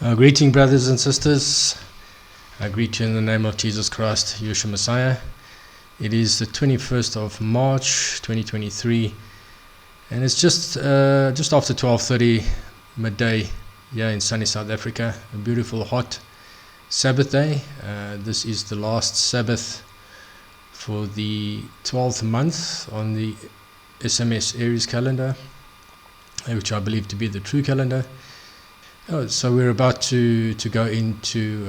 Greeting, brothers and sisters. I greet you in the name of Jesus Christ, YHWH Messiah. It is the 21st of March 2023, and it's just after 12:30 midday here in sunny South Africa. A beautiful hot Sabbath day. This is the last Sabbath for the 12th month on the SMS Aries calendar, which I believe to be the true calendar. So we're about to go into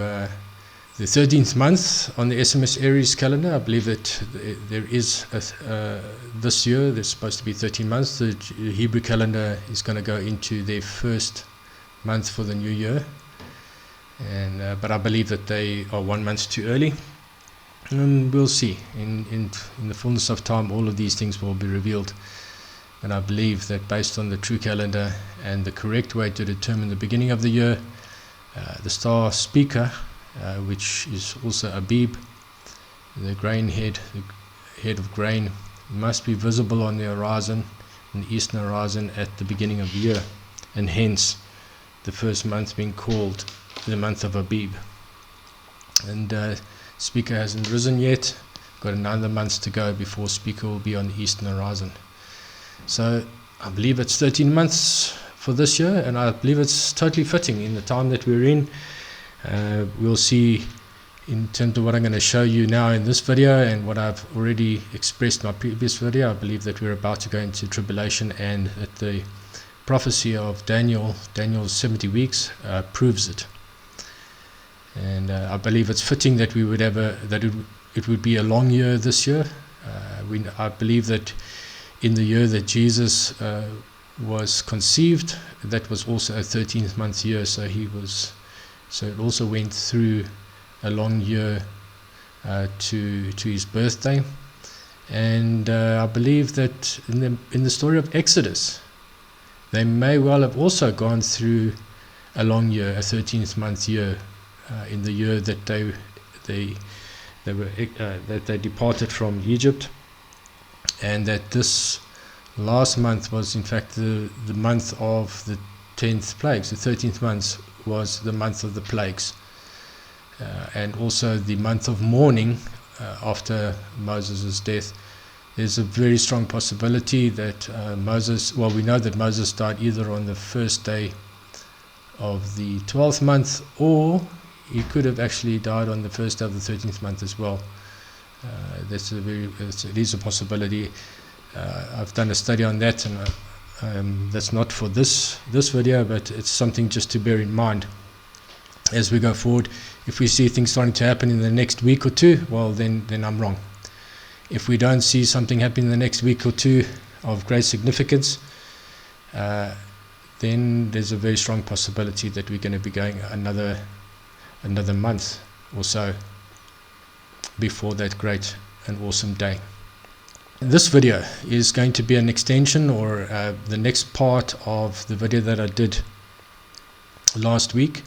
the 13th month on the SMS Aries calendar. I believe that there is this year there's supposed to be 13 months. The Hebrew calendar is going to go into their first month for the new year, and but I believe that they are 1 month too early. And we'll see. In the fullness of time, all of these things will be revealed. And I believe that based on the true calendar and the correct way to determine the beginning of the year, the star speaker, which is also Abib, the grain head, the head of grain, must be visible on the horizon, in the eastern horizon, at the beginning of the year, and hence the first month being called the month of Abib. And speaker hasn't risen yet. Got another month to go before speaker will be on the eastern horizon. So I believe it's 13 months for this year, and I believe it's totally fitting in the time that we're in. We'll see in terms of what I'm going to show you now in this video and what I've already expressed in my previous video. I believe that we're about to go into tribulation, and that the prophecy of Daniel's 70 weeks proves it. And I believe it's fitting that we would have it would be a long year this year. I believe that in the year that Jesus was conceived, that was also a 13th month year, so it also went through a long year to his birthday. And I believe that in the story of Exodus, they may well have also gone through a long year, a 13th month year, in the year that they departed from Egypt. And that this last month was in fact the month of the 10th plagues. The 13th month was the month of the plagues, and also the month of mourning after Moses' death. There's a very strong possibility that we know that Moses died either on the first day of the 12th month, or he could have actually died on the first day of the 13th month as well. It is a possibility. I've done a study on that, and that's not for this video, but it's something just to bear in mind as we go forward. If we see things starting to happen in the next week or two, well, then I'm wrong. If we don't see something happen in the next week or two of great significance, then there's a very strong possibility that we're going to be going another month or so before that great and awesome day. This video is going to be an extension, or the next part of the video that I did last week.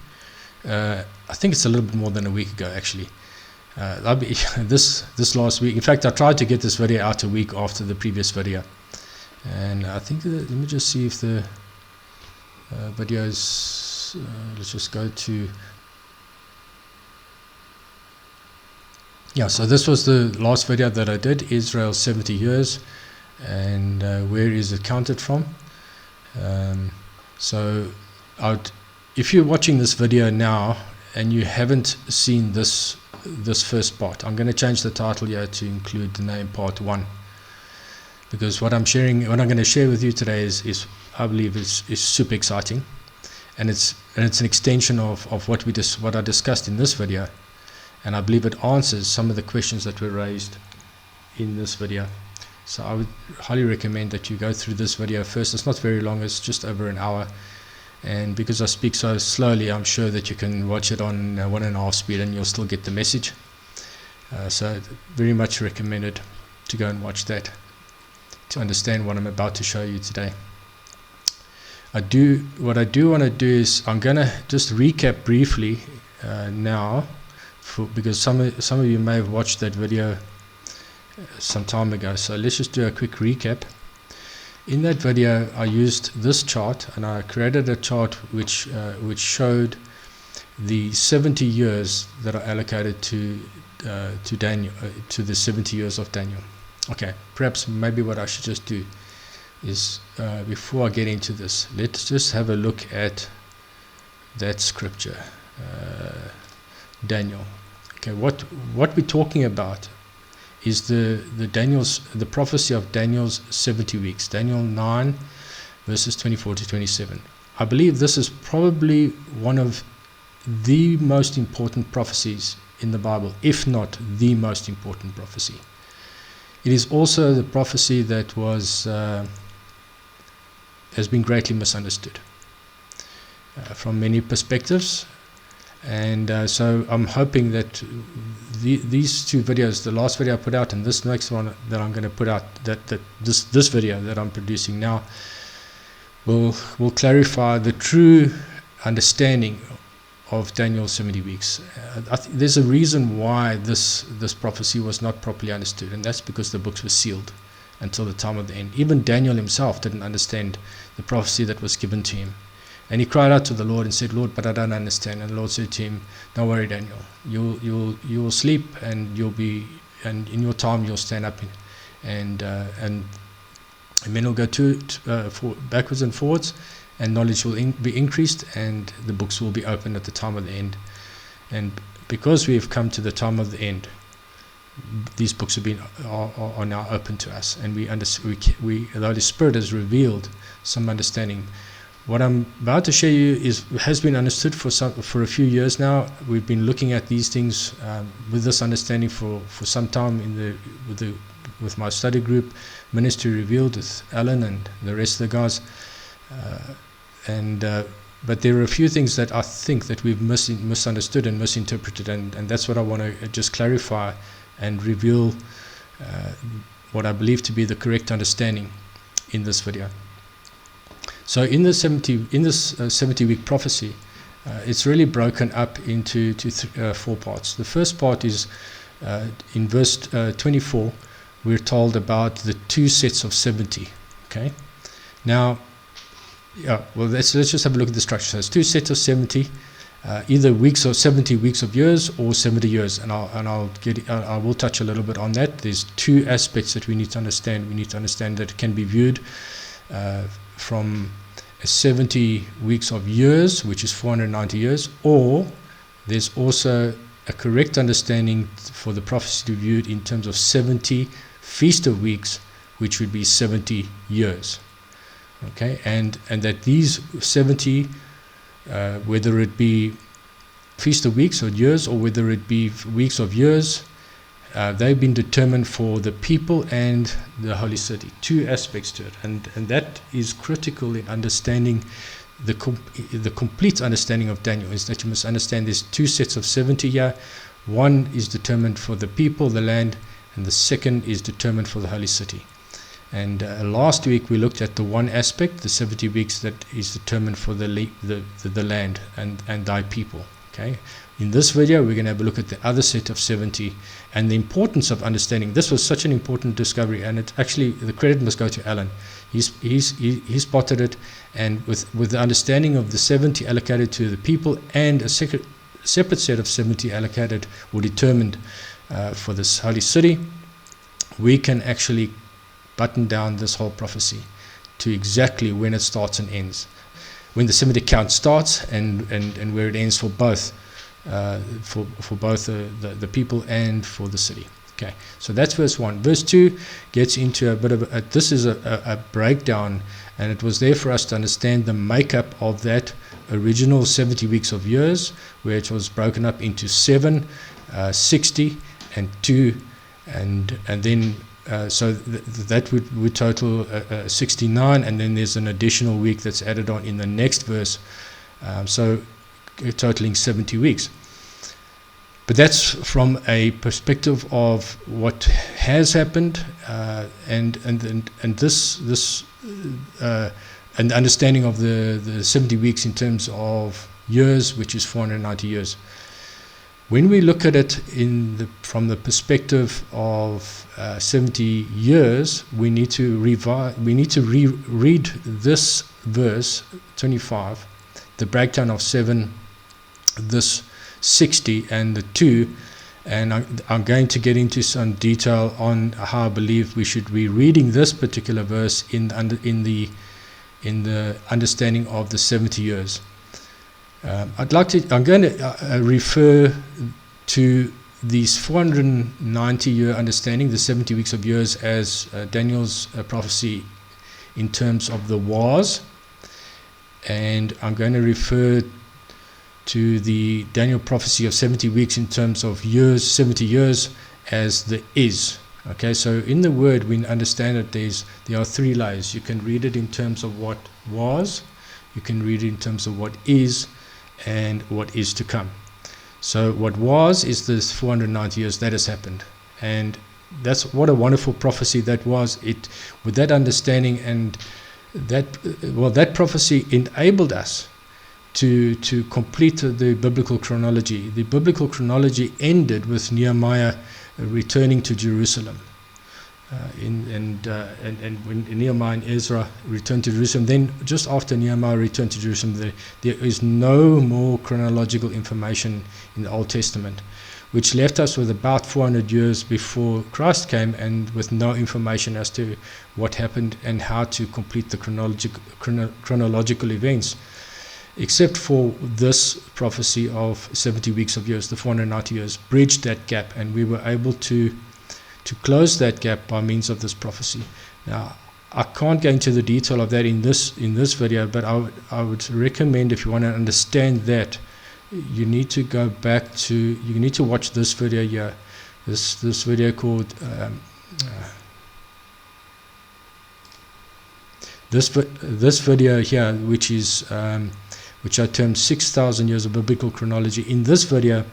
I think it's a little bit more than a week ago, actually. This last week. In fact, I tried to get this video out a week after the previous video, and I think let me just see if the videos. Let's just go to. Yeah, so this was the last video that I did, Israel's 70 years, and where is it counted from. If you're watching this video now and you haven't seen this first part, I'm going to change the title here to include the name Part 1, because what I'm going to share with you today is I believe is super exciting, and it's an extension of what I discussed in this video. And I believe it answers some of the questions that were raised in this video. So I would highly recommend that you go through this video first. It's not very long, it's just over an hour. And because I speak so slowly, I'm sure that you can watch it on 1.5 speed and you'll still get the message. So very much recommended to go and watch that to understand what I'm about to show you today. What I do want to do is I'm going to just recap briefly now, because some of you may have watched that video some time ago. So let's just do a quick recap. In that video, I used this chart, and I created a chart which showed the 70 years that are allocated to Daniel, to the 70 years of Daniel. Okay, perhaps maybe what I should just do is, before I get into this, let's just have a look at that scripture, Daniel. Okay, what we're talking about is the prophecy of Daniel's 70 weeks, Daniel 9 verses 24 to 27. I believe this is probably one of the most important prophecies in the Bible, if not the most important prophecy. It is also the prophecy that has been greatly misunderstood from many perspectives. And so I'm hoping that these two videos, the last video I put out and this next one that I'm going to put out, this video that I'm producing now, will clarify the true understanding of Daniel's 70 weeks. There's a reason why this prophecy was not properly understood, and that's because the books were sealed until the time of the end. Even Daniel himself didn't understand the prophecy that was given to him. And he cried out to the Lord and said, Lord, but I don't understand. And the Lord said to him, don't worry, Daniel. You will sleep, and and in your time you'll stand up, and men will go backwards and forwards, and knowledge will be increased, and the books will be opened at the time of the end. And because we have come to the time of the end, these books are now open to us, and the Holy Spirit has revealed some understanding. What I'm about to show you has been understood for a few years now. We've been looking at these things with this understanding for some time with my study group, Ministry Revealed, with Alan and the rest of the guys. But there are a few things that I think that we've misunderstood and misinterpreted, and that's what I want to just clarify and reveal what I believe to be the correct understanding in this video. So in this 70-week prophecy, it's really broken up into four parts. The first part is in verse 24. We're told about the two sets of 70. Okay, now, let's just have a look at the structure. So it's two sets of 70, either weeks or 70 weeks of years or 70 years, and I will touch a little bit on that. There's two aspects that we need to understand. We need to understand that it can be viewed from 70 weeks of years, which is 490 years, or there's also a correct understanding for the prophecy to be viewed in terms of 70 feast of weeks, which would be 70 years. Okay, and that these 70, whether it be feast of weeks or years, or whether it be weeks of years, they've been determined for the people and the holy city. Two aspects to it, and that is critical in understanding the complete understanding of Daniel. Is that you must understand there's two sets of 70 here. One is determined for the people, the land, and the second is determined for the holy city. And last week we looked at the one aspect, the 70 weeks that is determined for the land and thy people. Okay. In this video, we're going to have a look at the other set of 70 and the importance of understanding. This was such an important discovery, and it actually, the credit must go to Alan. He spotted it, and with the understanding of the 70 allocated to the people and a separate set of 70 allocated or determined for this holy city, we can actually button down this whole prophecy to exactly when it starts and ends, when the 70 count starts and where it ends for both. For both the people and for the city. Okay, so that's verse 1. Verse 2 gets into a bit of this is a breakdown, and it was there for us to understand the makeup of that original 70 weeks of years, where it was broken up into 7, 60, and 2, and then so that would total 69, and then there's an additional week that's added on in the next verse, so totaling 70 weeks. But that's from a perspective of what has happened, and this and the understanding of the 70 weeks in terms of years, which is 490 years. When we look at it from the perspective of 70 years, we need to reread this verse 25, the breakdown of 7, this 60 and the 2, and I'm going to get into some detail on how I believe we should be reading this particular verse in the understanding of the 70 years. I'm going to refer to these 490-year understanding, the 70 weeks of years, as Daniel's prophecy in terms of the was, and I'm going to refer to the Daniel prophecy of 70 weeks in terms of years, 70 years, as the is. Okay, so in the word we understand that there are 3 layers. You can read it in terms of what was, you can read it in terms of what is, and what is to come. So what was is this 490 years that has happened, and that's what a wonderful prophecy that was. It, with that understanding, and that prophecy enabled us to complete the biblical chronology. The biblical chronology ended with Nehemiah returning to Jerusalem. And when Nehemiah and Ezra returned to Jerusalem, then just after Nehemiah returned to Jerusalem, there is no more chronological information in the Old Testament, which left us with about 400 years before Christ came, and with no information as to what happened and how to complete the chronological events, except for this prophecy of 70 weeks of years. The 490 years bridged that gap, and we were able to close that gap by means of this prophecy. Now, I can't go into the detail of that in this video, but I would recommend, if you want to understand that, you need to go back to, you need to watch this video here, this video called this video here, which is which I termed 6,000 years of biblical chronology. In this video,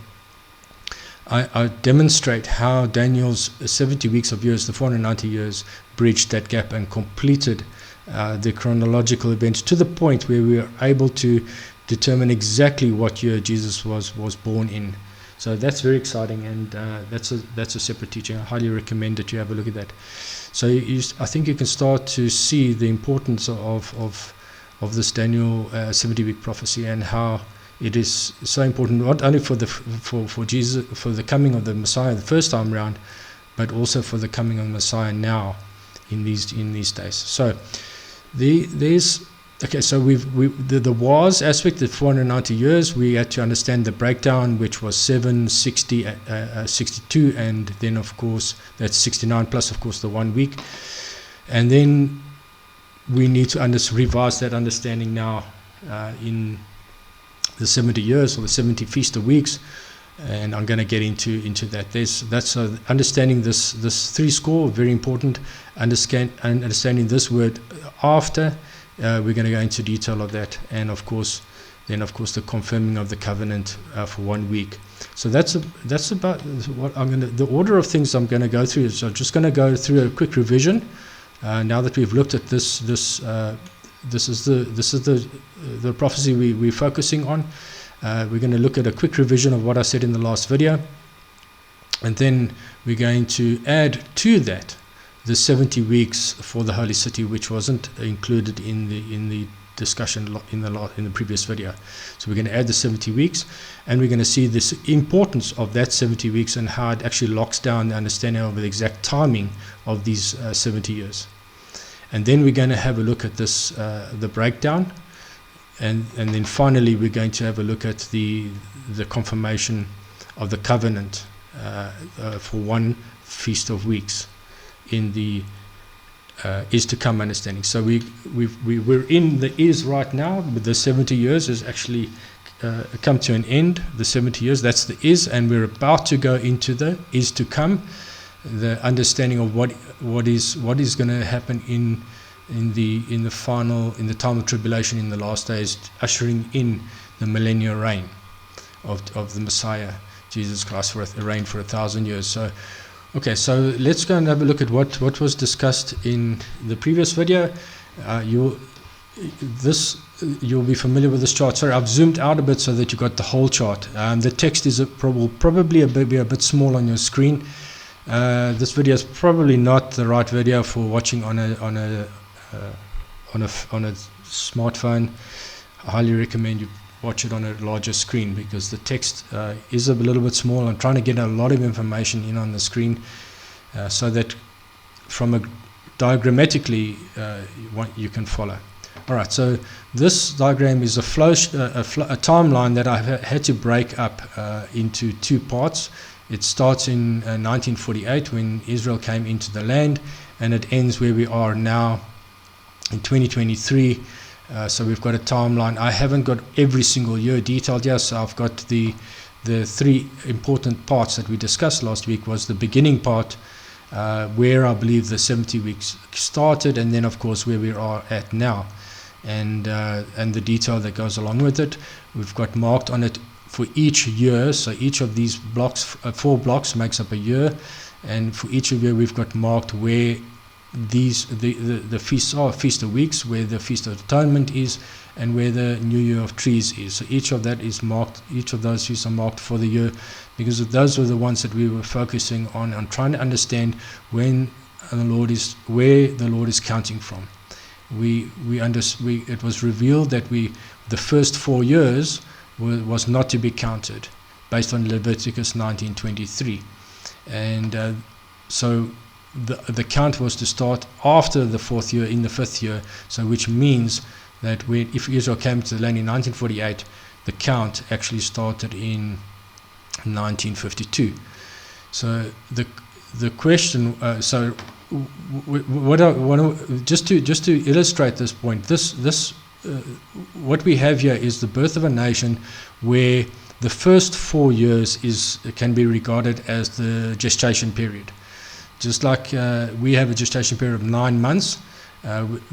I demonstrate how Daniel's 70 weeks of years, the 490 years, bridged that gap and completed the chronological events to the point where we were able to determine exactly what year Jesus was born in. So that's very exciting, and that's a separate teaching. I highly recommend that you have a look at that. So I think you can start to see the importance of this Daniel 70-week prophecy, and how it is so important, not only for Jesus, for the coming of the Messiah the first time around, but also for the coming of the Messiah now in these days. So so the was aspect, the 490 years, we had to understand the breakdown, which was 7, 60, 62, and then of course that's 69 plus of course the 1 week, and then we need to revise that understanding now in the 70 years, or the 70 feast of weeks, and I'm going to get into that. That's understanding this 3 score, very important. Understanding this word after. We're going to go into detail of that, and of course the confirming of the covenant for 1 week. So that's about what the order of things I'm going to go through. So I'm just going to go through a quick revision. Now that we've looked at this is the prophecy we're focusing on. We're going to look at a quick revision of what I said in the last video, and then we're going to add to that the 70 weeks for the Holy City, which wasn't included in the discussion in the previous video. So we're going to add the 70 weeks, and we're going to see this importance of that 70 weeks and how it actually locks down the understanding of the exact timing of these 70 years. And then we're going to have a look at this the breakdown, and then finally we're going to have a look at the confirmation of the covenant for 1 feast of weeks in the is to come understanding. So we're in the is right now, but the 70 years has actually come to an end. The 70 years, that's the is, and we're about to go into the is to come, the understanding of what is going to happen in the time of tribulation, in the last days, ushering in the millennial reign of the Messiah Jesus Christ, for a reign for 1,000 years. So okay, so let's go and have a look at what was discussed in the previous video. You'll be familiar with this chart. Sorry, I've zoomed out a bit so that you got the whole chart. The text is probably a bit small on your screen. This video is probably not the right video for watching on a smartphone. I highly recommend watch it on a larger screen, because the text is a little bit small. I'm trying to get a lot of information in on the screen, so that from a diagrammatically you can follow. Alright, so this diagram is a timeline that I had to break up into two parts. It starts in 1948 when Israel came into the land, and it ends where we are now in 2023. So we've got a timeline. I haven't got every single year detailed here, so I've got the three important parts that we discussed last week. Was the beginning part, where I believe the 70 weeks started, and then of course where we are at now, and the detail that goes along with it. We've got marked on it for each year, so each of these blocks, 4 blocks, makes up a year, and for each of year we've got marked where the feasts are, Feast of Weeks, where the Feast of Atonement is, and where the New Year of Trees is. So each of that is marked, each of those feasts are marked for the year, because those were the ones that we were focusing on trying to understand where the Lord is counting from. It was revealed that the first 4 years was not to be counted based on Leviticus 19:23, and so the count was to start after the 4th year, in the 5th year. So which means that if Israel came to the land in 1948, the count actually started in 1952. So the question, just to illustrate this point, what we have here is the birth of a nation where the first 4 years can be regarded as the gestation period. Just like we have a gestation period of 9 months,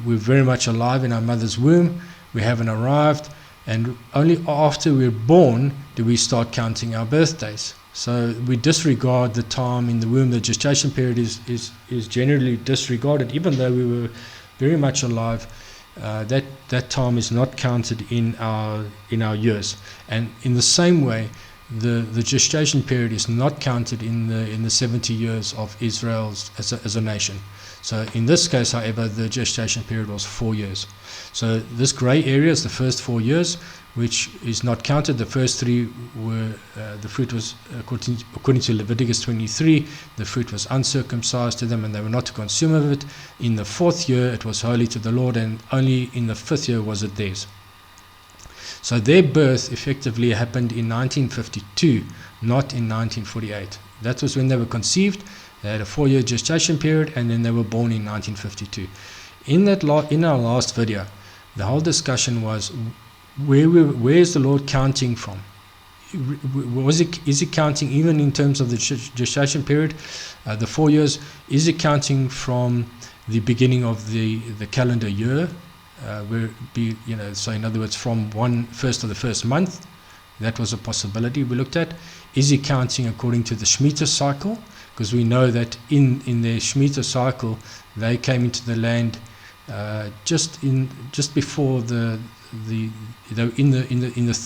we're very much alive in our mother's womb. We haven't arrived, and only after we're born do we start counting our birthdays. So we disregard the time in the womb. The gestation period is generally disregarded, even though we were very much alive. That time is not counted in our years, and in the same way, the gestation period is not counted in the 70 years of Israel as a nation. So in this case, however, the gestation period was 4 years. So this grey area is the first 4 years, which is not counted. The first 3 were the fruit was according to Leviticus 23. The fruit was uncircumcised to them, and they were not to consume of it. In the 4th year, it was holy to the Lord, and only in the 5th year was it theirs. So their birth effectively happened in 1952, not in 1948. That was when they were conceived. They had a 4-year gestation period, and then they were born in 1952. In our last video, the whole discussion was where is the Lord counting from? Is he counting even in terms of the gestation period, the 4 years? Is he counting from the beginning of the calendar year? So in other words, from 1st of the first month, that was a possibility we looked at. Is he counting according to the Shemitah cycle? Because we know that in their Shemitah cycle, they came into the land just before in the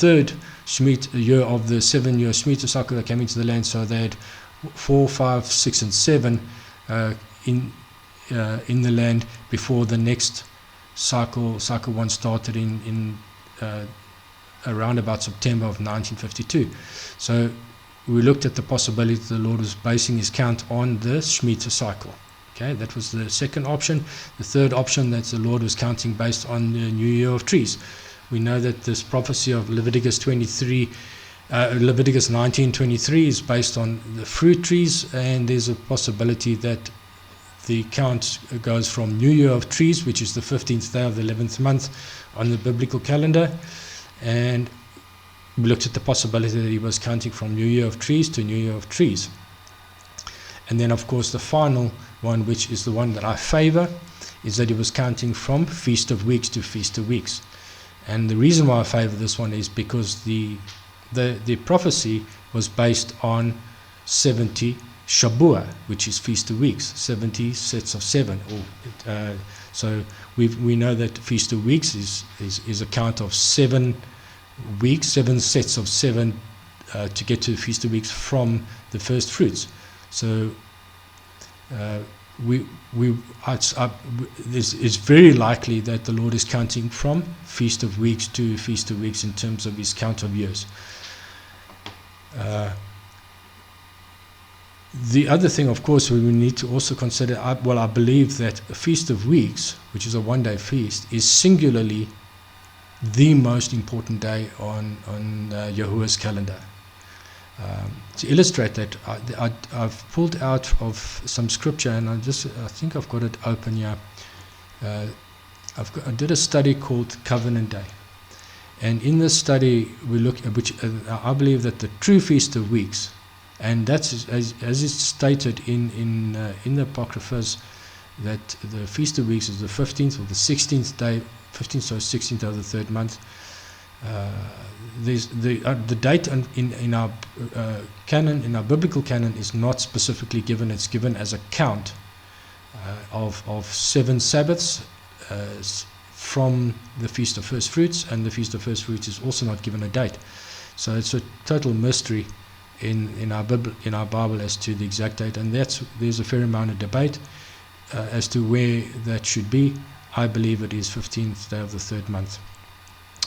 3rd Shemitah year of the 7-year Shemitah cycle. They came into the land, so they had 4, 5, 6, and 7 in the land before the next cycle 1 started in around about September of 1952. So we looked at the possibility that the Lord was basing his count on the Shemitah cycle. Okay, that was the second option. The third option, that the Lord was counting based on the New Year of Trees. We know that this prophecy of Leviticus 19:23 is based on the fruit trees, and there's a possibility that the count goes from New Year of Trees, which is the 15th day of the 11th month on the biblical calendar, and we looked at the possibility that he was counting from New Year of Trees to New Year of Trees. And then of course the final one, which is the one that I favor, is that he was counting from Feast of Weeks to Feast of Weeks. And the reason why I favor this one is because the prophecy was based on 70 Shabuah, which is Feast of Weeks, 70 sets of 7. So we know that Feast of Weeks is a count of 7 weeks, 7 sets of 7 to get to the Feast of Weeks from the first fruits. So it's very likely that the Lord is counting from Feast of Weeks to Feast of Weeks in terms of his count of years. The other thing, of course, we need to also consider, I believe that a Feast of Weeks, which is a one-day feast, is singularly the most important day on Yahuwah's calendar. To illustrate that, I've pulled out of some scripture, and I think I've got it open here. I did a study called Covenant Day, and in this study we look at I believe that the true Feast of Weeks, and that's as is stated in the Apocryphas, that the Feast of Weeks is the 15th or the 16th day, 15th or 16th of the third month. The date in our canon, in our biblical canon, is not specifically given. It's given as a count of 7 Sabbaths from the Feast of First Fruits, and the Feast of First Fruits is also not given a date. So it's a total mystery in our Bible as to the exact date, and there's a fair amount of debate as to where that should be. I believe it is 15th day of the third month.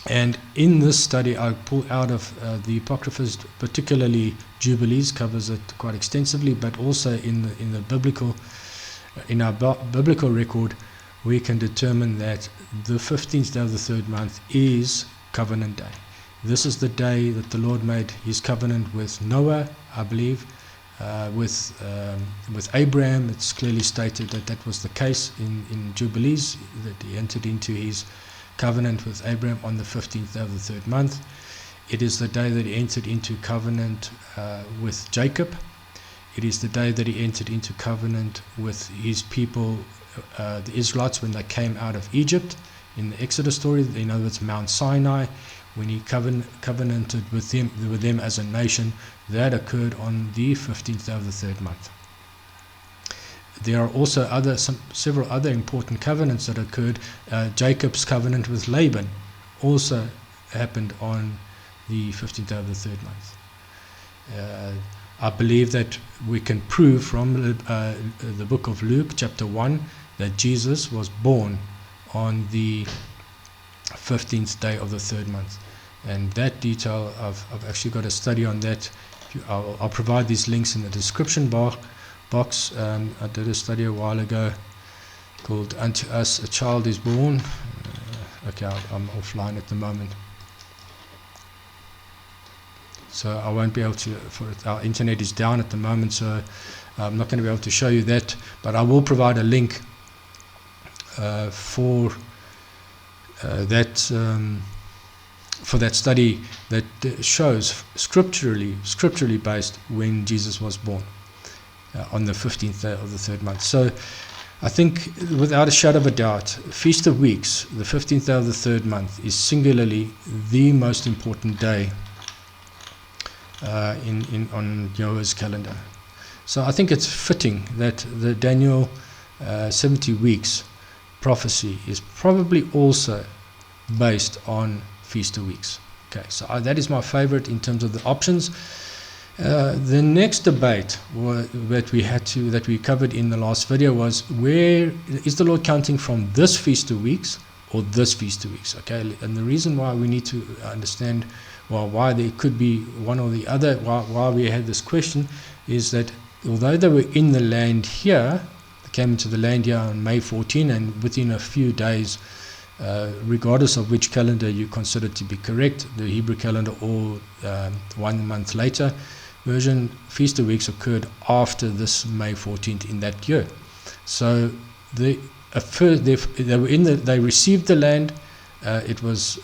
And in this study, I pull out of the Apocryphas, particularly Jubilees covers it quite extensively, but also in our biblical record, we can determine that the 15th day of the third month is Covenant Day. This is the day that the Lord made his covenant with Noah, I believe, with Abraham. It's clearly stated that was the case in Jubilees, that he entered into his covenant with Abraham on the 15th day of the third month. It is the day that he entered into covenant with Jacob. It is the day that he entered into covenant with his people, the Israelites, when they came out of Egypt in the Exodus story. You know, it's Mount Sinai, when he covenanted with them as a nation. That occurred on the 15th day of the third month. There are also several other important covenants that occurred. Jacob's covenant with Laban also happened on the 15th day of the third month. I believe that we can prove from the book of Luke, chapter 1, that Jesus was born on the 15th day of the third month. And that detail, I've actually got a study on that. I'll provide these links in the description box. I did a study a while ago called Unto Us a Child is Born. Okay, I'm offline at the moment, so I won't be able to, our internet is down at the moment, so I'm not going to be able to show you that, but I will provide a link for that study that shows scripturally based when Jesus was born. On the 15th day of the third month. So I think without a shadow of a doubt, Feast of Weeks, the 15th day of the third month, is singularly the most important day on Yahuwah's calendar. So I think it's fitting that the Daniel 70 weeks prophecy is probably also based on Feast of Weeks. Okay, so that is my favorite in terms of the options. The next debate that we covered in the last video was, where is the Lord counting from this Feast of Weeks or this Feast of Weeks? Okay, and the reason why we need to understand why there could be one or the other, why we had this question, is that although they were in the land here, they came into the land here on May 14, and within a few days, regardless of which calendar you consider to be correct, the Hebrew calendar or 1 month later version, Feast of Weeks occurred after this May 14th in that year. So they received the land. It was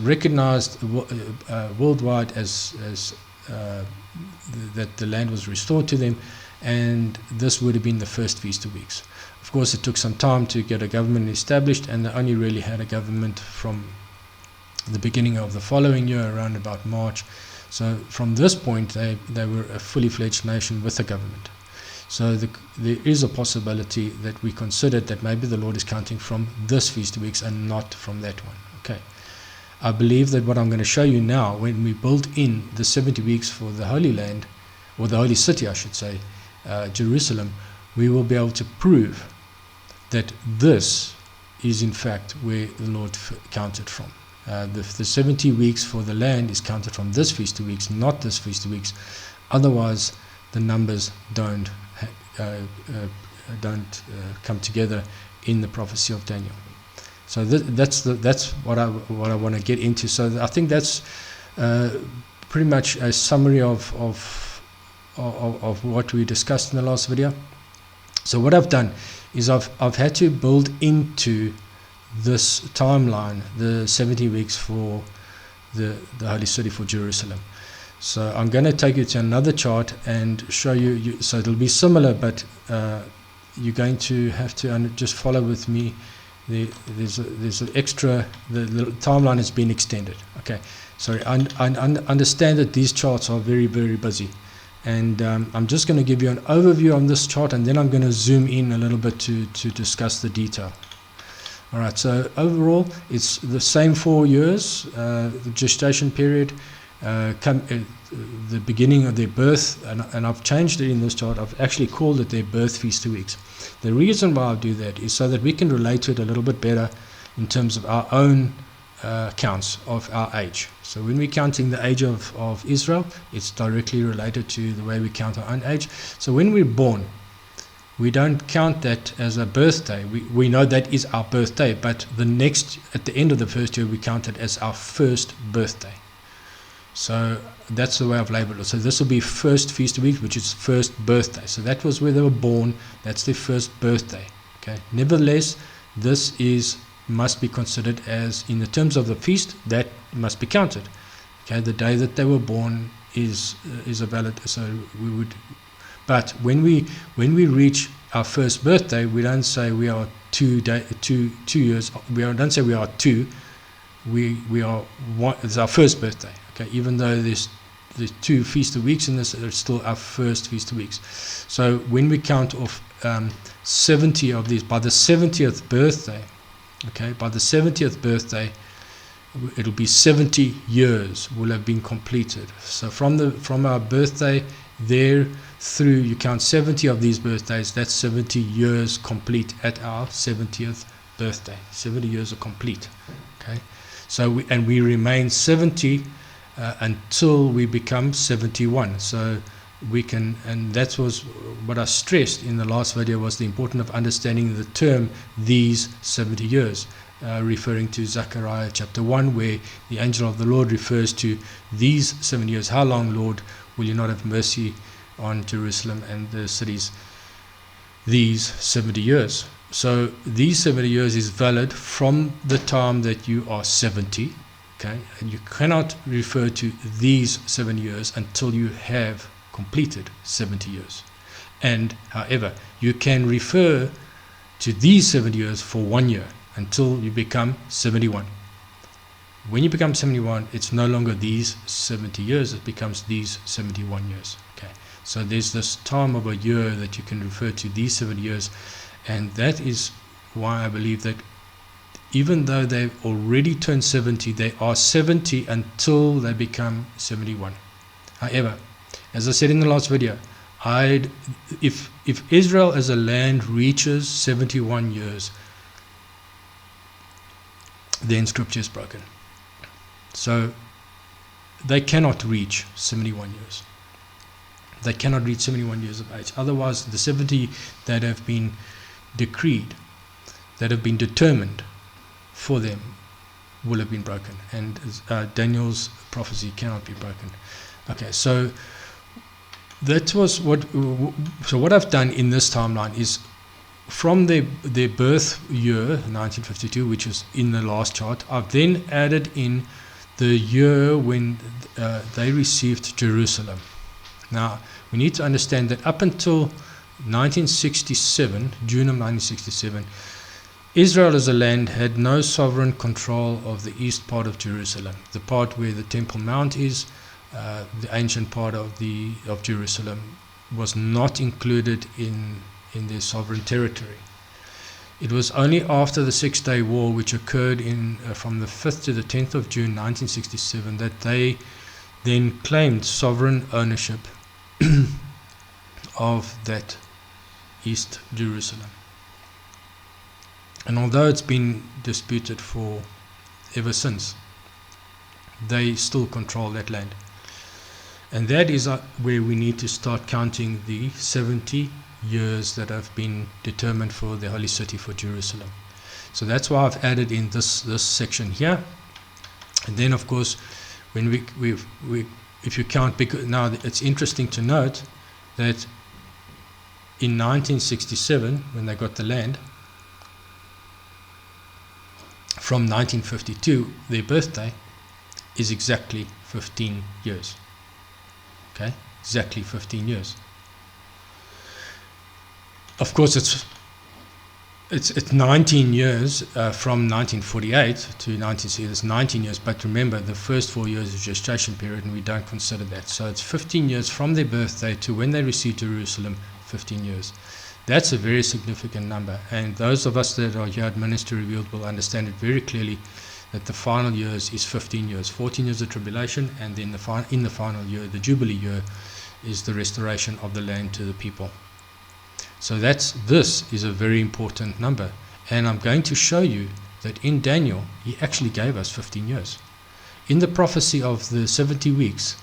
recognized worldwide as that the land was restored to them, and this would have been the first Feast of Weeks. Of course, it took some time to get a government established, and they only really had a government from the beginning of the following year, around about March. So from this point, they were a fully fledged nation with a government. So there is a possibility that we considered that maybe the Lord is counting from this Feast of Weeks and not from that one. Okay. I believe that what I'm going to show you now, when we build in the 70 weeks for the Holy Land, or the Holy City, I should say, Jerusalem, we will be able to prove that this is in fact where the Lord counted from. The 70 weeks for the land is counted from this feast of weeks, not this feast of weeks. Otherwise, the numbers don't come together in the prophecy of Daniel. So that's what I want to get into. So I think that's pretty much a summary of what we discussed in the last video. So what I've done is I've had to build into this timeline the 70 weeks for the holy city for Jerusalem. So I'm going to take you to another chart and show you, so it'll be similar, but you're going to have to just follow with me. There's an extra, the timeline has been extended. Okay, so I understand that these charts are very, very busy, and I'm just going to give you an overview on this chart, and then I'm going to zoom in a little bit to discuss the detail. Alright, so overall it's the same 4 years, the gestation period, the beginning of their birth, and I've changed it in this chart. I've actually called it their birth feast 2 weeks. The reason why I do that is so that we can relate to it a little bit better in terms of our own counts of our age. So when we're counting the age of Israel, it's directly related to the way we count our own age. So when we're born, we don't count that as a birthday. We know that is our birthday, but at the end of the first year, we count it as our first birthday. So that's the way I've labeled it. So this will be first feast of week, which is first birthday. So that was where they were born. That's their first birthday. Okay. Nevertheless, this must be considered as, in the terms of the feast, that must be counted. Okay. The day that they were born is a valid. So we would. But when we reach our first birthday, we don't say we are 2 years. We don't say we are 2. We are 1. It's our first birthday. Okay, even though there's 2 feast of weeks in this, it's still our first feast of weeks. So when we count off 70 of these, by the 70th birthday, okay, by the 70th birthday, it'll be 70 years will have been completed. So from our birthday there through, you count 70 of these birthdays, that's 70 years complete at our 70th birthday. 70 years are complete. Okay, so we remain 70 until we become 71. So we can, and that was what I stressed in the last video, was the importance of understanding the term these 70 years, referring to Zechariah chapter 1, where the angel of the Lord refers to these 7 years. How long, Lord, will you not have mercy on Jerusalem and the cities? These 70 years. So these 70 years is valid from the time that you are 70. Okay, and you cannot refer to these 7 years until you have completed 70 years. And however, you can refer to these 70 years for 1 year until you become 71. When you become 71, it's no longer these 70 years, it becomes these 71 years. Okay, so there's this time of a year that you can refer to these 70 years, and that is why I believe that even though they've already turned 70, they are 70 until they become 71. However, as I said in the last video, if Israel as a land reaches 71 years, then scripture is broken. So they cannot reach 71 years. They cannot reach 71 years of age. Otherwise, the 70 that have been decreed, that have been determined for them, will have been broken, and Daniel's prophecy cannot be broken. Okay, so that was what I've done in this timeline is from their birth year 1952, which is in the last chart. I've then added in the year when they received Jerusalem. Now we need to understand that up until 1967, June of 1967, Israel as a land had no sovereign control of the east part of Jerusalem, the part where the Temple Mount is. The ancient part of Jerusalem was not included in their sovereign territory. It was only after the Six-Day War, which occurred from the 5th to the 10th of June 1967, that they then claimed sovereign ownership of that East Jerusalem. And although it's been disputed for ever since, they still control that land. And that is where we need to start counting the 70 years that have been determined for the holy city, for Jerusalem. So that's why I've added in this section here. And then of course, when if you count, because now it's interesting to note that in 1967, when they got the land, from 1952, their birthday is exactly 15 years. Okay, exactly 15 years. Of course, it's 19 years from 1948 to 1960. It's 19 years, but remember the first 4 years is gestation period, and we don't consider that. So it's 15 years from their birthday to when they received Jerusalem. 15 years. That's a very significant number, and those of us that are here at Ministry Revealed will understand it very clearly, that the final years is 15 years. 14 years of tribulation, and then in the final year, the Jubilee year, is the restoration of the land to the people. So this is a very important number, and I'm going to show you that in Daniel he actually gave us 15 years. In the prophecy of the 70 weeks,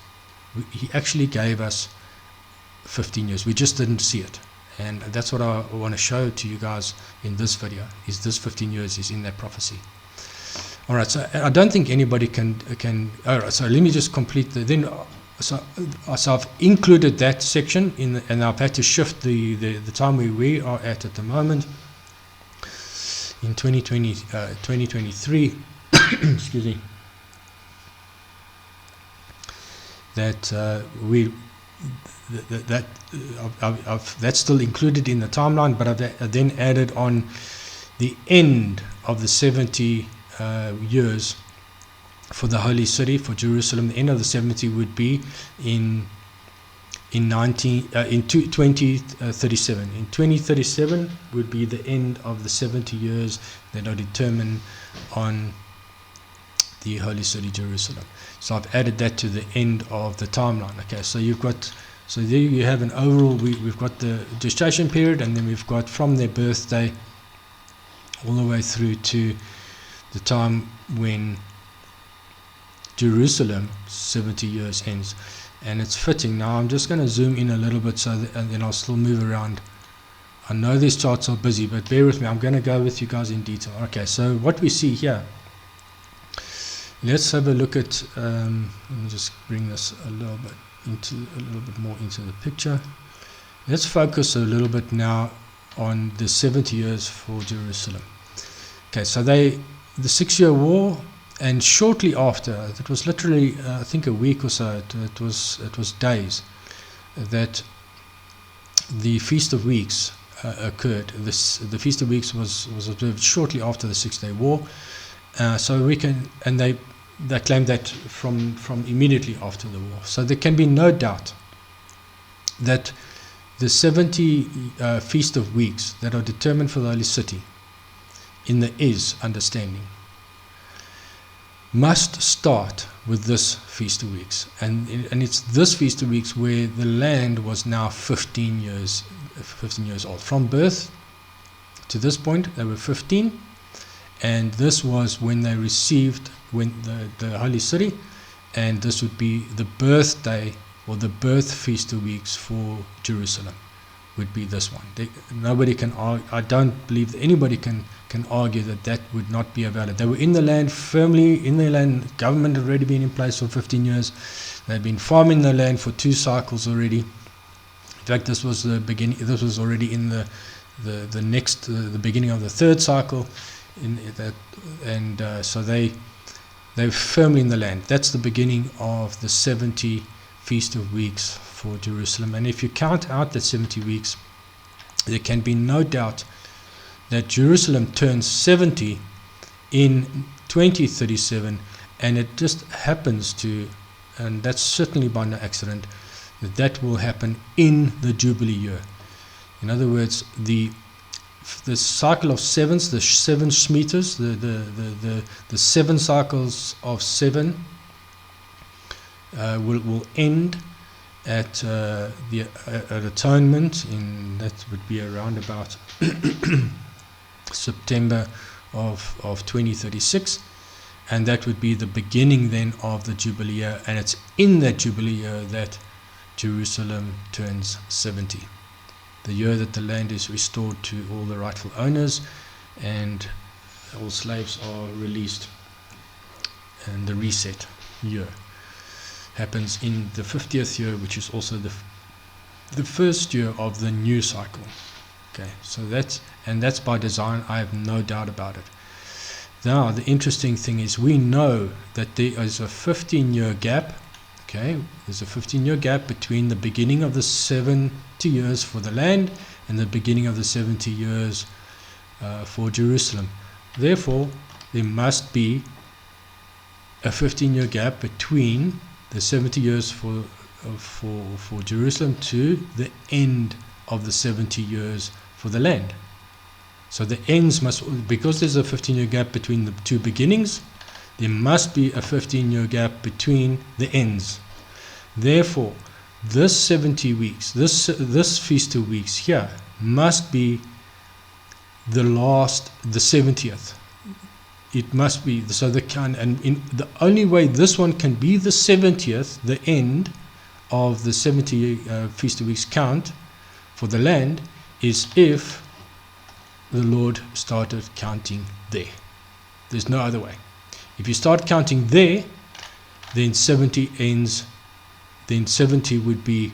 he actually gave us 15 years. We just didn't see it, and that's what I want to show to you guys in this video, is this 15 years is in that prophecy. Alright, so I don't think anybody can alright, so let me just complete so I've included that section in and I've had to shift the time where we are at the moment in 2023 excuse me, that that's still included in the timeline, but I've then added on the end of the 70 years for the holy city, for Jerusalem. The end of the 70 would be in 2037. In 2037 would be the end of the 70 years that are determined on the holy city Jerusalem. So I've added that to the end of the timeline. Okay, so so there you have an overall, we've got the gestation period, and then we've got from their birthday all the way through to the time when Jerusalem 70 years ends. And it's fitting. Now I'm just going to zoom in a little bit, and then I'll still move around. I know these charts are busy, but bear with me. I'm going to go with you guys in detail. Okay, so what we see here, let's have a look at let me just bring this a little bit more into the picture. Let's focus a little bit now on the 70 years for Jerusalem. Okay, so the 6-year war, and shortly after, it was literally I think a week or so, it was days, that the Feast of Weeks occurred. The Feast of Weeks was observed shortly after the 6-day war. So we can, and they claim that from immediately after the war. So there can be no doubt that the 70 Feast of Weeks that are determined for the holy city in the understanding must start with this Feast of Weeks, and it's this Feast of Weeks where the land was now 15 years old. From birth to this point they were 15, and this was when they received the holy city, and this would be the birthday or the birth Feast of Weeks for Jerusalem, would be this one. Nobody can argue, I don't believe that anybody can argue that would not be valid. They were in the land, firmly in the land. Government had already been in place for 15 years. They'd been farming the land for 2 cycles already. In fact, this was the beginning. This was already in the beginning of the 3rd cycle. So they were firmly in the land. That's the beginning of the 70 Feast of Weeks for Jerusalem. And if you count out the 70 weeks, there can be no doubt that Jerusalem turns 70 in 2037, and it just happens to, and that's certainly by no accident, that will happen in the Jubilee year. In other words, the cycle of sevens, the 7 Shemitahs, the 7 cycles of 7 will end at the at atonement, in that would be around about September of 2036, and that would be the beginning then of the Jubilee year, and it's in that Jubilee year that Jerusalem turns 70, the year that the land is restored to all the rightful owners and all slaves are released, and the reset year happens in the 50th year, which is also the first year of the new cycle. Okay, so that's by design. I have no doubt about it. Now, the interesting thing is we know that there is a 15-year gap. Okay, there's a 15-year gap between the beginning of the 70 years for the land and the beginning of the 70 years for Jerusalem. Therefore, there must be a 15-year gap between the 70 years for Jerusalem to the end of the 70 years for the land. So the ends must, because there's a 15-year gap between the two beginnings, there must be a 15-year gap between the ends. Therefore, this 70 weeks, this Feast of Weeks here, must be the 70th. It must be, so the only way this one can be the 70th, the end of the 70 Feast of Weeks count for the land, is if the Lord started counting there. There's no other way. If you start counting there, then 70 ends, then 70 would be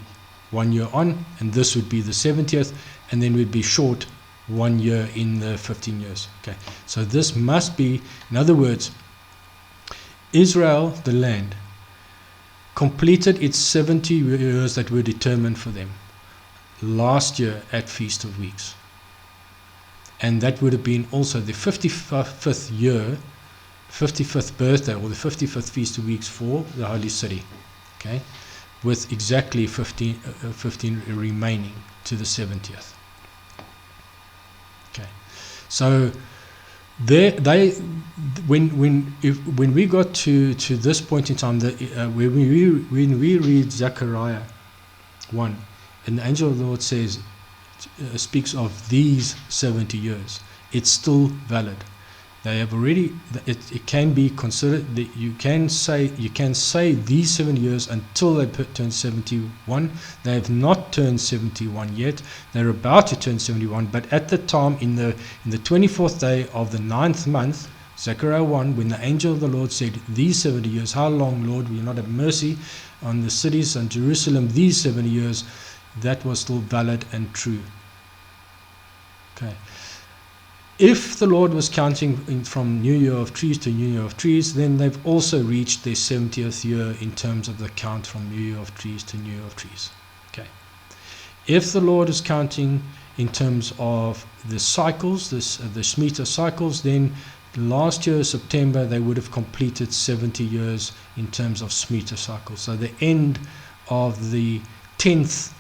1 year on, and this would be the 70th, and then we'd be short 1 year in the 15 years. Okay, so this must be, in other words, Israel, the land, completed its 70 years that were determined for them last year at Feast of Weeks. And that would have been also the 55th year, 55th birthday, or the 55th Feast of Weeks for the Holy City. Okay, with exactly 15 remaining to the 70th. Okay, so when we got to this point in time, when we read Zechariah 1, and the angel of the Lord speaks of these 70 years, it's still valid. They have already, it can be considered that you can say these 70 years until they turn 71. They have not turned 71 yet. They're about to turn 71, but at the time, in the 24th day of the 9th month, Zechariah 1, when the angel of the Lord said, these 70 years, how long, Lord, will you not have mercy on the cities and Jerusalem, these 70 years, that was still valid and true. Okay. If the Lord was counting from New Year of Trees to New Year of Trees, then they've also reached their 70th year in terms of the count from New Year of Trees to New Year of Trees. Okay. If the Lord is counting in terms of the cycles, the Shemitah cycles, then last year, September, they would have completed 70 years in terms of Shemitah cycles. So the end of the 10th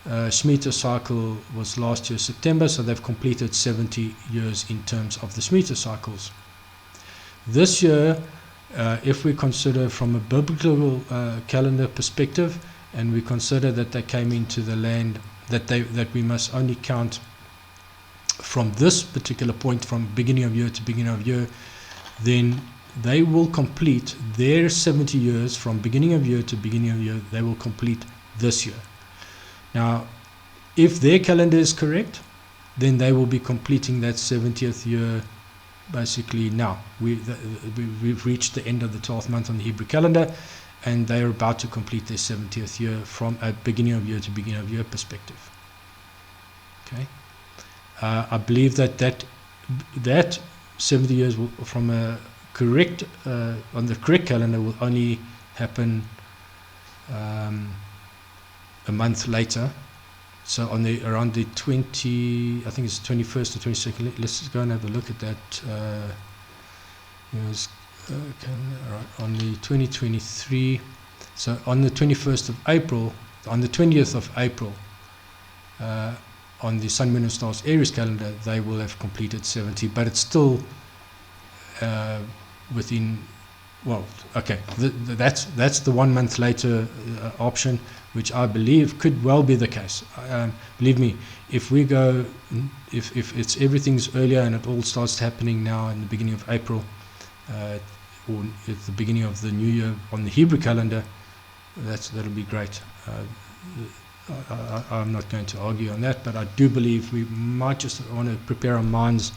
Shemitah cycle was last year September, so they've completed 70 years in terms of the Shemitah cycles. This year, if we consider from a biblical calendar perspective, and we consider that they came into the land, that we must only count from this particular point, from beginning of year to beginning of year, then they will complete their 70 years from beginning of year to beginning of year. They will complete this year. Now, if their calendar is correct, then they will be completing that 70th year basically now. We've reached the end of the 12th month on the Hebrew calendar, and they are about to complete their 70th year from a beginning of year to beginning of year perspective. Okay, I believe that 70 years will, from a correct on the correct calendar, will only happen a month later. So on around the 20, I think it's 21st or 22nd. Let's go and have a look at that. Right, on the 2023. So on the 21st of April, on the 20th of April, on the Sun, Moon and Stars Aries calendar, they will have completed 70, but it's still within well, okay, that's the 1 month later option, which I believe could well be the case. Believe me, if we go, if it's everything's earlier and it all starts happening now in the beginning of April, or at the beginning of the new year on the Hebrew calendar, that'll be great. I'm not going to argue on that, but I do believe we might just want to prepare our minds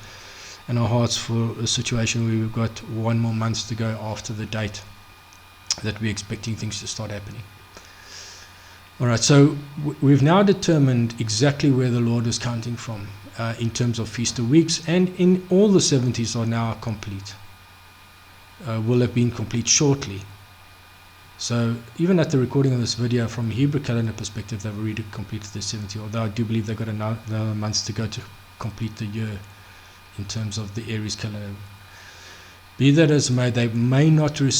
and our hearts for a situation where we've got 1 more month to go after the date that we're expecting things to start happening. Alright, so we've now determined exactly where the Lord is counting from in terms of feast of weeks, and in all the 70s are now complete. Will have been complete shortly. So even at the recording of this video, from a Hebrew calendar perspective, they've already completed their 70, although I do believe they've got another months to go to complete the year in terms of the Aries calendar. Be that as may, they may not reach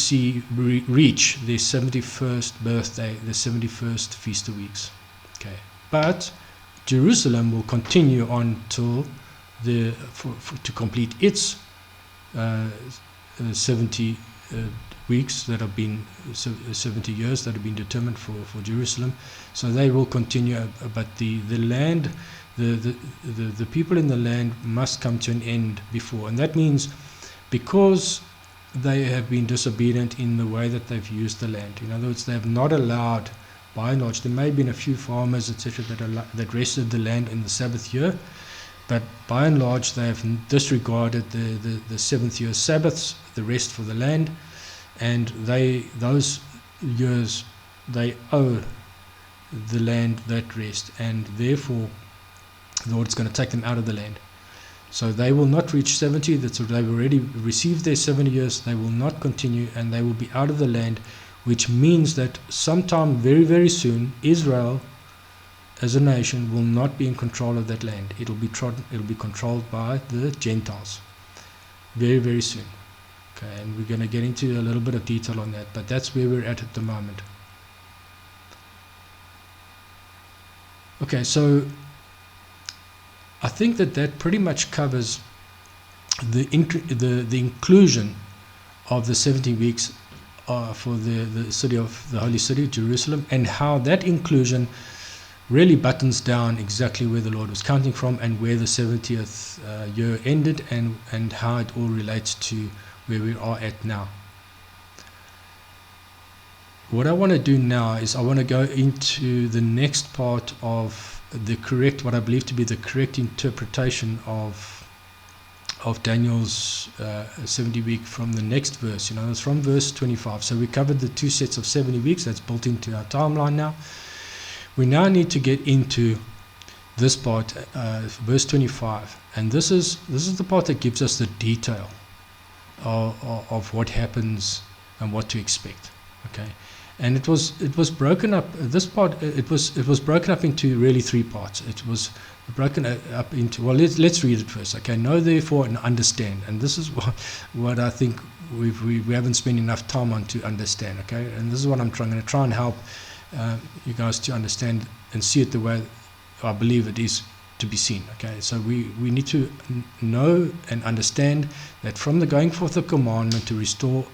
their 71st birthday, the 71st feast of weeks. Okay, but Jerusalem will continue on till to complete its 70 weeks that have been 70 years that have been determined for Jerusalem. So they will continue, but the land, the people in the land must come to an end before, and that means because they have been disobedient in the way that they've used the land. In other words, they have not allowed, by and large, there may have been a few farmers, etc., that rested the land in the Sabbath year, but by and large they have disregarded the seventh year Sabbaths, the rest for the land, and those years they owe the land that rest, and therefore the Lord is going to take them out of the land. So they will not reach 70, they've already received their 70 years, they will not continue, and they will be out of the land, which means that sometime very, very soon, Israel as a nation will not be in control of that land. It'll be controlled by the Gentiles very, very soon. Okay, and we're going to get into a little bit of detail on that, but that's where we're at the moment. Okay, so I think that pretty much covers the inclusion of the 70 weeks for the city of the holy city, Jerusalem, and how that inclusion really buttons down exactly where the Lord was counting from and where the 70th year ended, and how it all relates to where we are at now. What I want to do now is I want to go into the next part of what I believe to be the correct interpretation of Daniel's 70 week from the next verse. It's from verse 25. So we covered the 2 sets of 70 weeks. That's built into our timeline now. We now need to get into this part, verse 25, and this is the part that gives us the detail of what happens and what to expect. Okay, and it was broken up. This part it was broken up into really 3 parts. It was broken up into, well, let's read it first. Okay, know therefore and understand, and this is what I think we haven't spent enough time on to understand. Okay, and this is what I'm going to try and help you guys to understand and see it the way I believe it is to be seen. Okay, so we need to know and understand that from the going forth of commandment to restore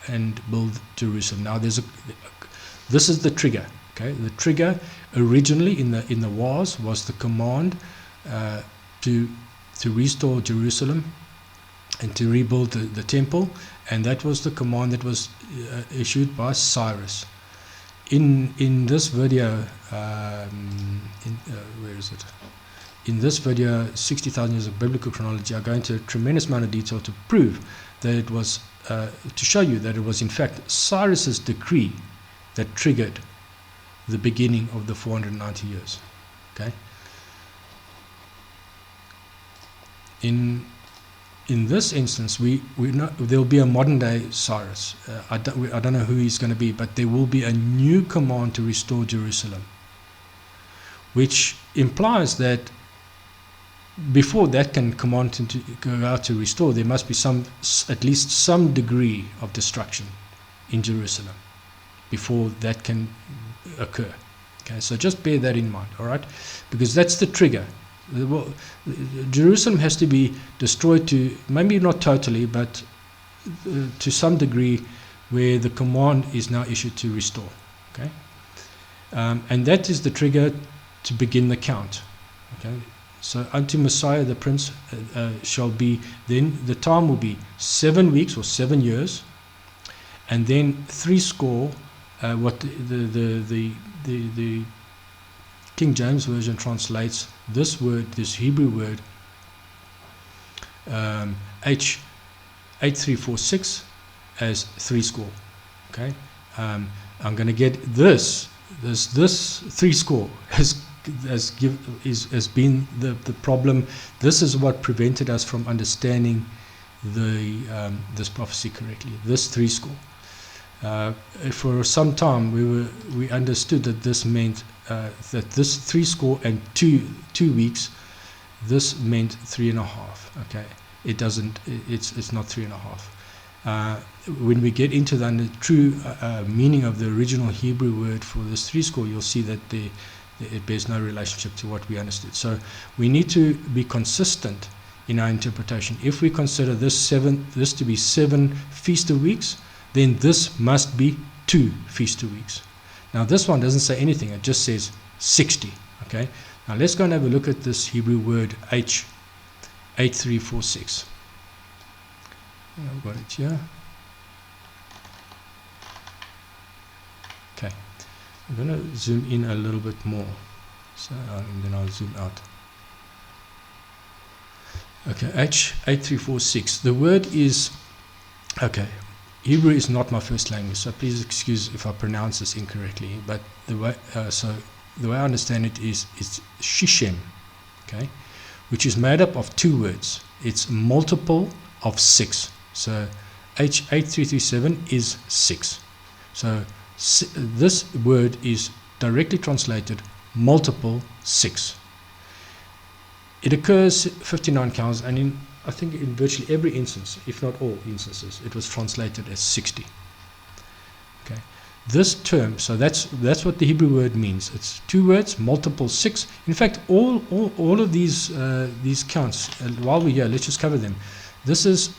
and build Jerusalem. Now this is the trigger. Okay, the trigger originally in the was the command to restore Jerusalem and to rebuild the temple, and that was the command that was issued by Cyrus. In this video, where is it? In this video, 60,000 years of biblical chronology, I go into a tremendous amount of detail to prove that it was, to show you that it was in fact Cyrus's decree that triggered the beginning of the 490 years. Okay. In this instance, we know there will be a modern day Cyrus. I don't know who he's going to be, but there will be a new command to restore Jerusalem, which implies that before that can command to go out to restore, there must be at least some degree of destruction in Jerusalem before that can occur. Okay, so just bear that in mind, all right? Because that's the trigger. Jerusalem has to be destroyed to, maybe not totally, but to some degree, where the command is now issued to restore. Okay, and that is the trigger to begin the count. Okay, so unto Messiah the Prince shall be, then the time will be 7 weeks or 7 years, and then 80. What the King James Version translates this word, this Hebrew word, H8346 as 80. Okay, I'm going to get this 80 has been the problem. This is what prevented us from understanding this prophecy correctly. This 80. For some time we understood that this meant that this 80 and 2 weeks, this meant 3.5. Okay, it doesn't. It's not 3.5. When we get into the true meaning of the original Hebrew word for this 80, you'll see that it bears no relationship to what we understood. So we need to be consistent in our interpretation. If we consider this to be 7 feast of weeks, then this must be 2 feast of weeks. Now this one doesn't say anything, it just says 60. Okay, now let's go and have a look at this Hebrew word H8346. I've got it here. Okay, I'm going to zoom in a little bit more, so and then I'll zoom out. Okay, H8346. The word is, okay, Hebrew is not my first language, so please excuse if I pronounce this incorrectly. But the way I understand it is it's Shishem, okay, which is made up of 2 words. It's multiple of 6. So H8337 is 6. So this word is directly translated multiple 6. It occurs 59 times, and I think in virtually every instance, if not all instances, it was translated as 60. Okay, this term, so that's what the Hebrew word means. It's 2 words, multiple 6. In fact, all of these counts. While we're here, let's just cover them. This is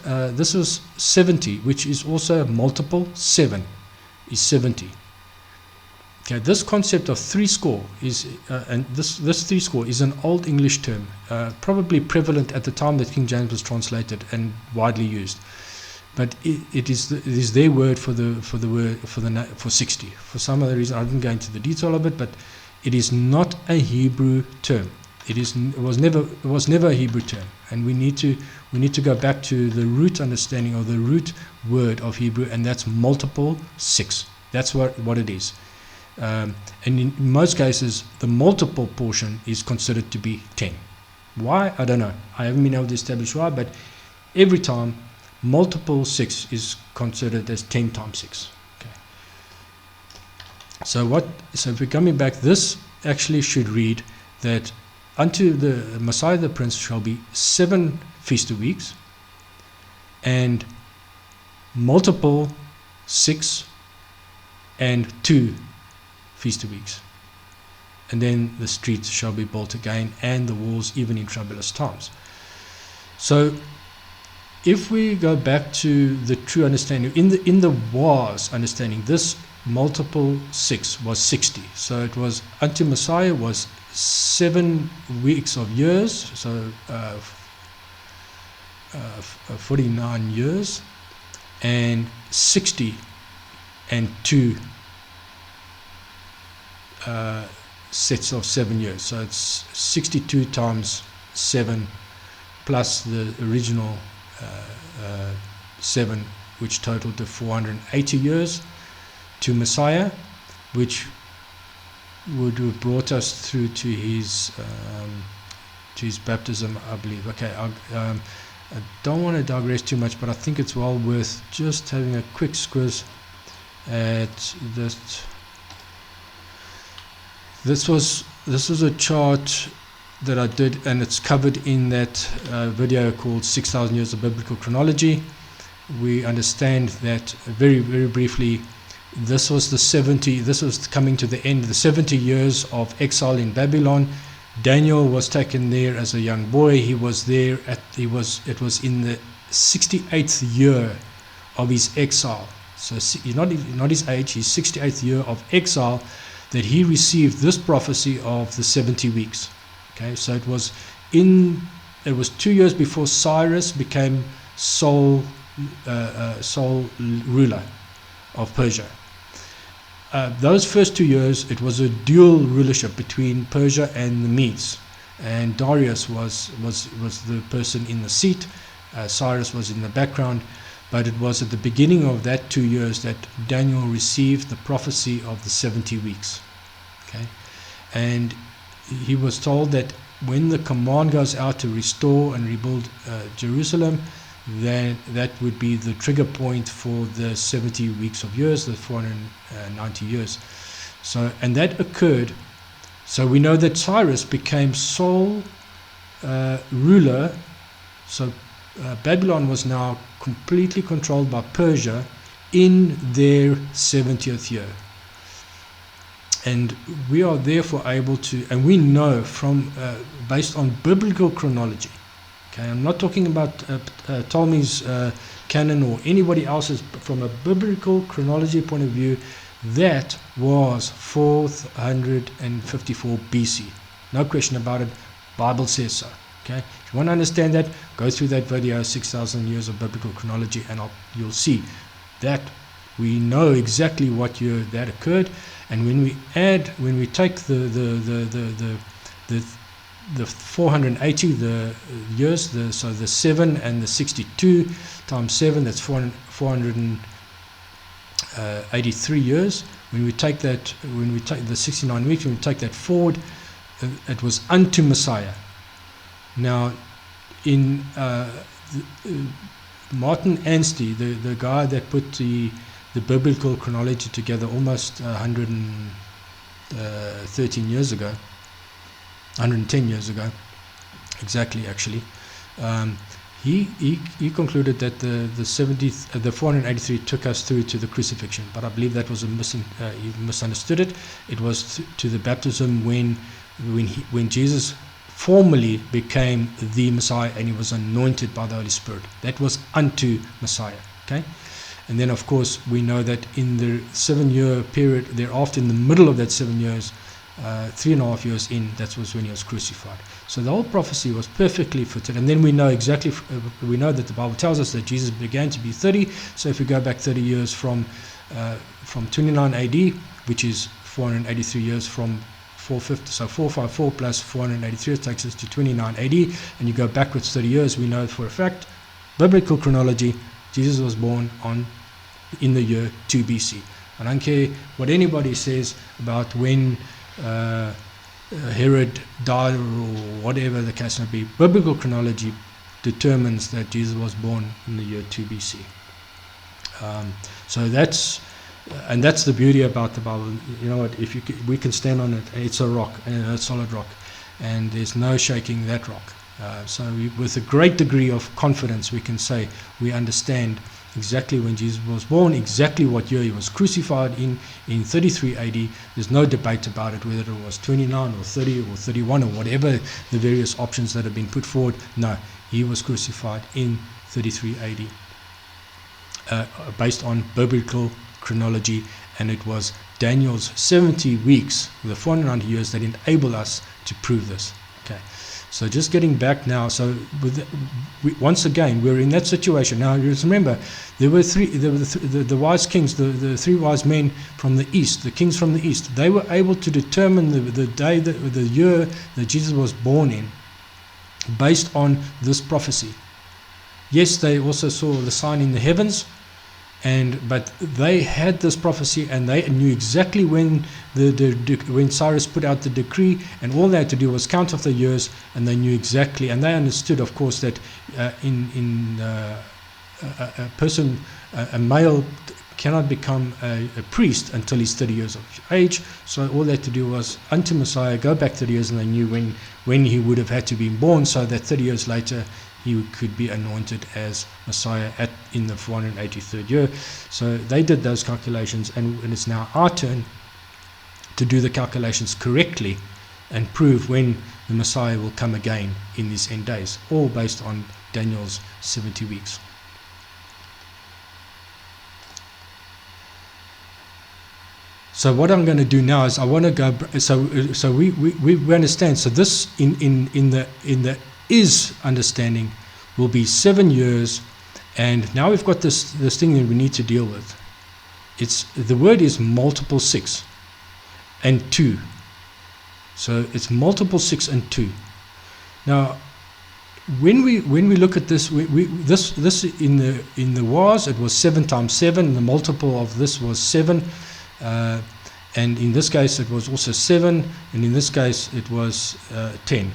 70, which is also multiple 7, is 70. Okay, this concept of 80 is, and this 80 is an Old English term, probably prevalent at the time that King James was translated and widely used. But it is their word for 60. For some other reason, I didn't go into the detail of it, but it is not a Hebrew term. It was never a Hebrew term, and we need to go back to the root understanding of the root word of Hebrew, and that's multiple 6. That's what it is. And in most cases, the multiple portion is considered to be 10. Why? I don't know. I haven't been able to establish why, but every time, multiple 6 is considered as 10 times 6. Okay. So if we're coming back, this actually should read that unto the Messiah the Prince shall be 7 feast of weeks, and multiple 6 and 2 feast of weeks, and then the streets shall be built again, and the walls even in troublous times. So if we go back to the true understanding, in the was understanding, this multiple 6 was 60. So it was unto Messiah was 7 weeks of years, so 49 years, and 60 and 2 sets of 7 years. So it's 62 times 7 plus the original 7, which totaled to 480 years to Messiah, which would have brought us through to his baptism, I believe. Okay, I don't want to digress too much, but I think it's well worth just having a quick squiz at this. This was a chart that I did, and it's covered in that video called 6,000 Years of Biblical Chronology. We understand that very, very briefly. This was this was coming to the end, the 70 years of exile in Babylon. Daniel was taken there as a young boy. He was there it was in the 68th year of his exile. so not his age, his 68th year of exile, that he received this prophecy of the 70 weeks. Okay, so it was 2 years before Cyrus became sole ruler of Persia. Those first 2 years, it was a dual rulership between Persia and the Medes, and Darius was the person in the seat. Cyrus was in the background, but it was at the beginning of that 2 years that Daniel received the prophecy of the 70 weeks. Okay, and he was told that when the command goes out to restore and rebuild Jerusalem, then that would be the trigger point for the 70 weeks of years, the 490 years. So, and that occurred. So we know that Cyrus became sole ruler. So Babylon was now completely controlled by Persia in their 70th year. And we are therefore able to, and we know from, based on biblical chronology, okay, I'm not talking about Ptolemy's canon or anybody else's, from a biblical chronology point of view, that was 454 BC. No question about it. Bible says so. Okay, if you want to understand that, go through that video, 6,000 years of biblical chronology, and you'll see that we know exactly what year that occurred. And when we take the 480 the years, so the 7 and the 62 times 7, that's 483 years. When we take the 69 weeks, when we take that forward, it was unto Messiah. Now, in Martin Anstey, the guy that put the biblical chronology together almost 113 years ago, 110 years ago, exactly actually, he concluded that the 483 took us through to the crucifixion, but I believe that was he misunderstood it. It was to the baptism when Jesus formally became the Messiah and he was anointed by the Holy Spirit. That was unto Messiah. Okay. And then, of course, we know that in the 7-year period thereafter, in the middle of that 7 years, 3.5 years in, that was when he was crucified. So the whole prophecy was perfectly fitted. And then we know exactly, we know that the Bible tells us that Jesus began to be 30. So if we go back 30 years from 29 AD, which is 483 years from 450, so 454 plus 483 takes us to 29 AD. And you go backwards 30 years, we know for a fact, biblical chronology, Jesus was born in the year 2 BC. I don't care what anybody says about when Herod died or whatever the case may be. Biblical chronology determines that Jesus was born in the year 2 BC. So that's the beauty about the Bible. You know what? We can stand on it. It's a rock, a solid rock, and there's no shaking that rock. So with a great degree of confidence, we can say we understand exactly when Jesus was born, exactly what year he was crucified in 33 AD. There's no debate about it, whether it was 29 or 30 or 31 or whatever the various options that have been put forward. No, he was crucified in 33 AD, based on biblical chronology, and it was Daniel's 70 weeks, the 490 years, that enable us to prove this. Okay. So just getting back now, so once again, we're in that situation. Now, just remember, there were the wise kings, the three wise men from the east, the kings from the east. They were able to determine the day, the year that Jesus was born in, based on this prophecy. Yes, they also saw the sign in the heavens, but they had this prophecy, and they knew exactly when when Cyrus put out the decree, and all they had to do was count off the years, and they knew exactly, and they understood, of course, that a male cannot become a priest until he's 30 years of age. So all they had to do was unto Messiah, go back 30 years, and they knew when he would have had to be born, so that 30 years later he could be anointed as Messiah in the 483rd year. So they did those calculations, and it's now our turn to do the calculations correctly and prove when the Messiah will come again in these end days, all based on Daniel's 70 weeks. So what I'm going to do now is I want to go. So we understand. So this in the is understanding will be 7 years, and now we've got this thing that we need to deal with. It's the word is multiple 6 and 2. So it's multiple 6 and 2. Now, when we look at this, this in the was, it was 7 times 7. The multiple of this was 7, and in this case it was also 7, and in this case it was 10.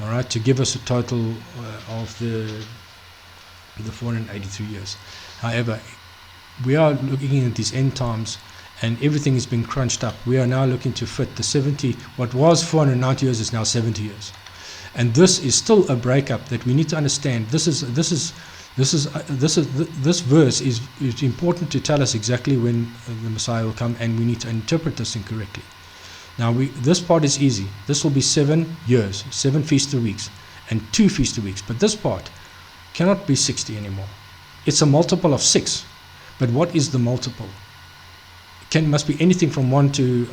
All right, to give us a total of the 483 years. However, we are looking at these end times, and everything has been crunched up. We are now looking to fit the 70. What was 490 years is now 70 years. And this is still a breakup that we need to understand. This verse is important to tell us exactly when the Messiah will come, and we need to interpret this incorrectly. Now, this part is easy. This will be 7 years, 7 feast of weeks, and 2 feast of weeks. But this part cannot be 60 anymore. It's a multiple of 6. But what is the multiple? Must be anything from 1 to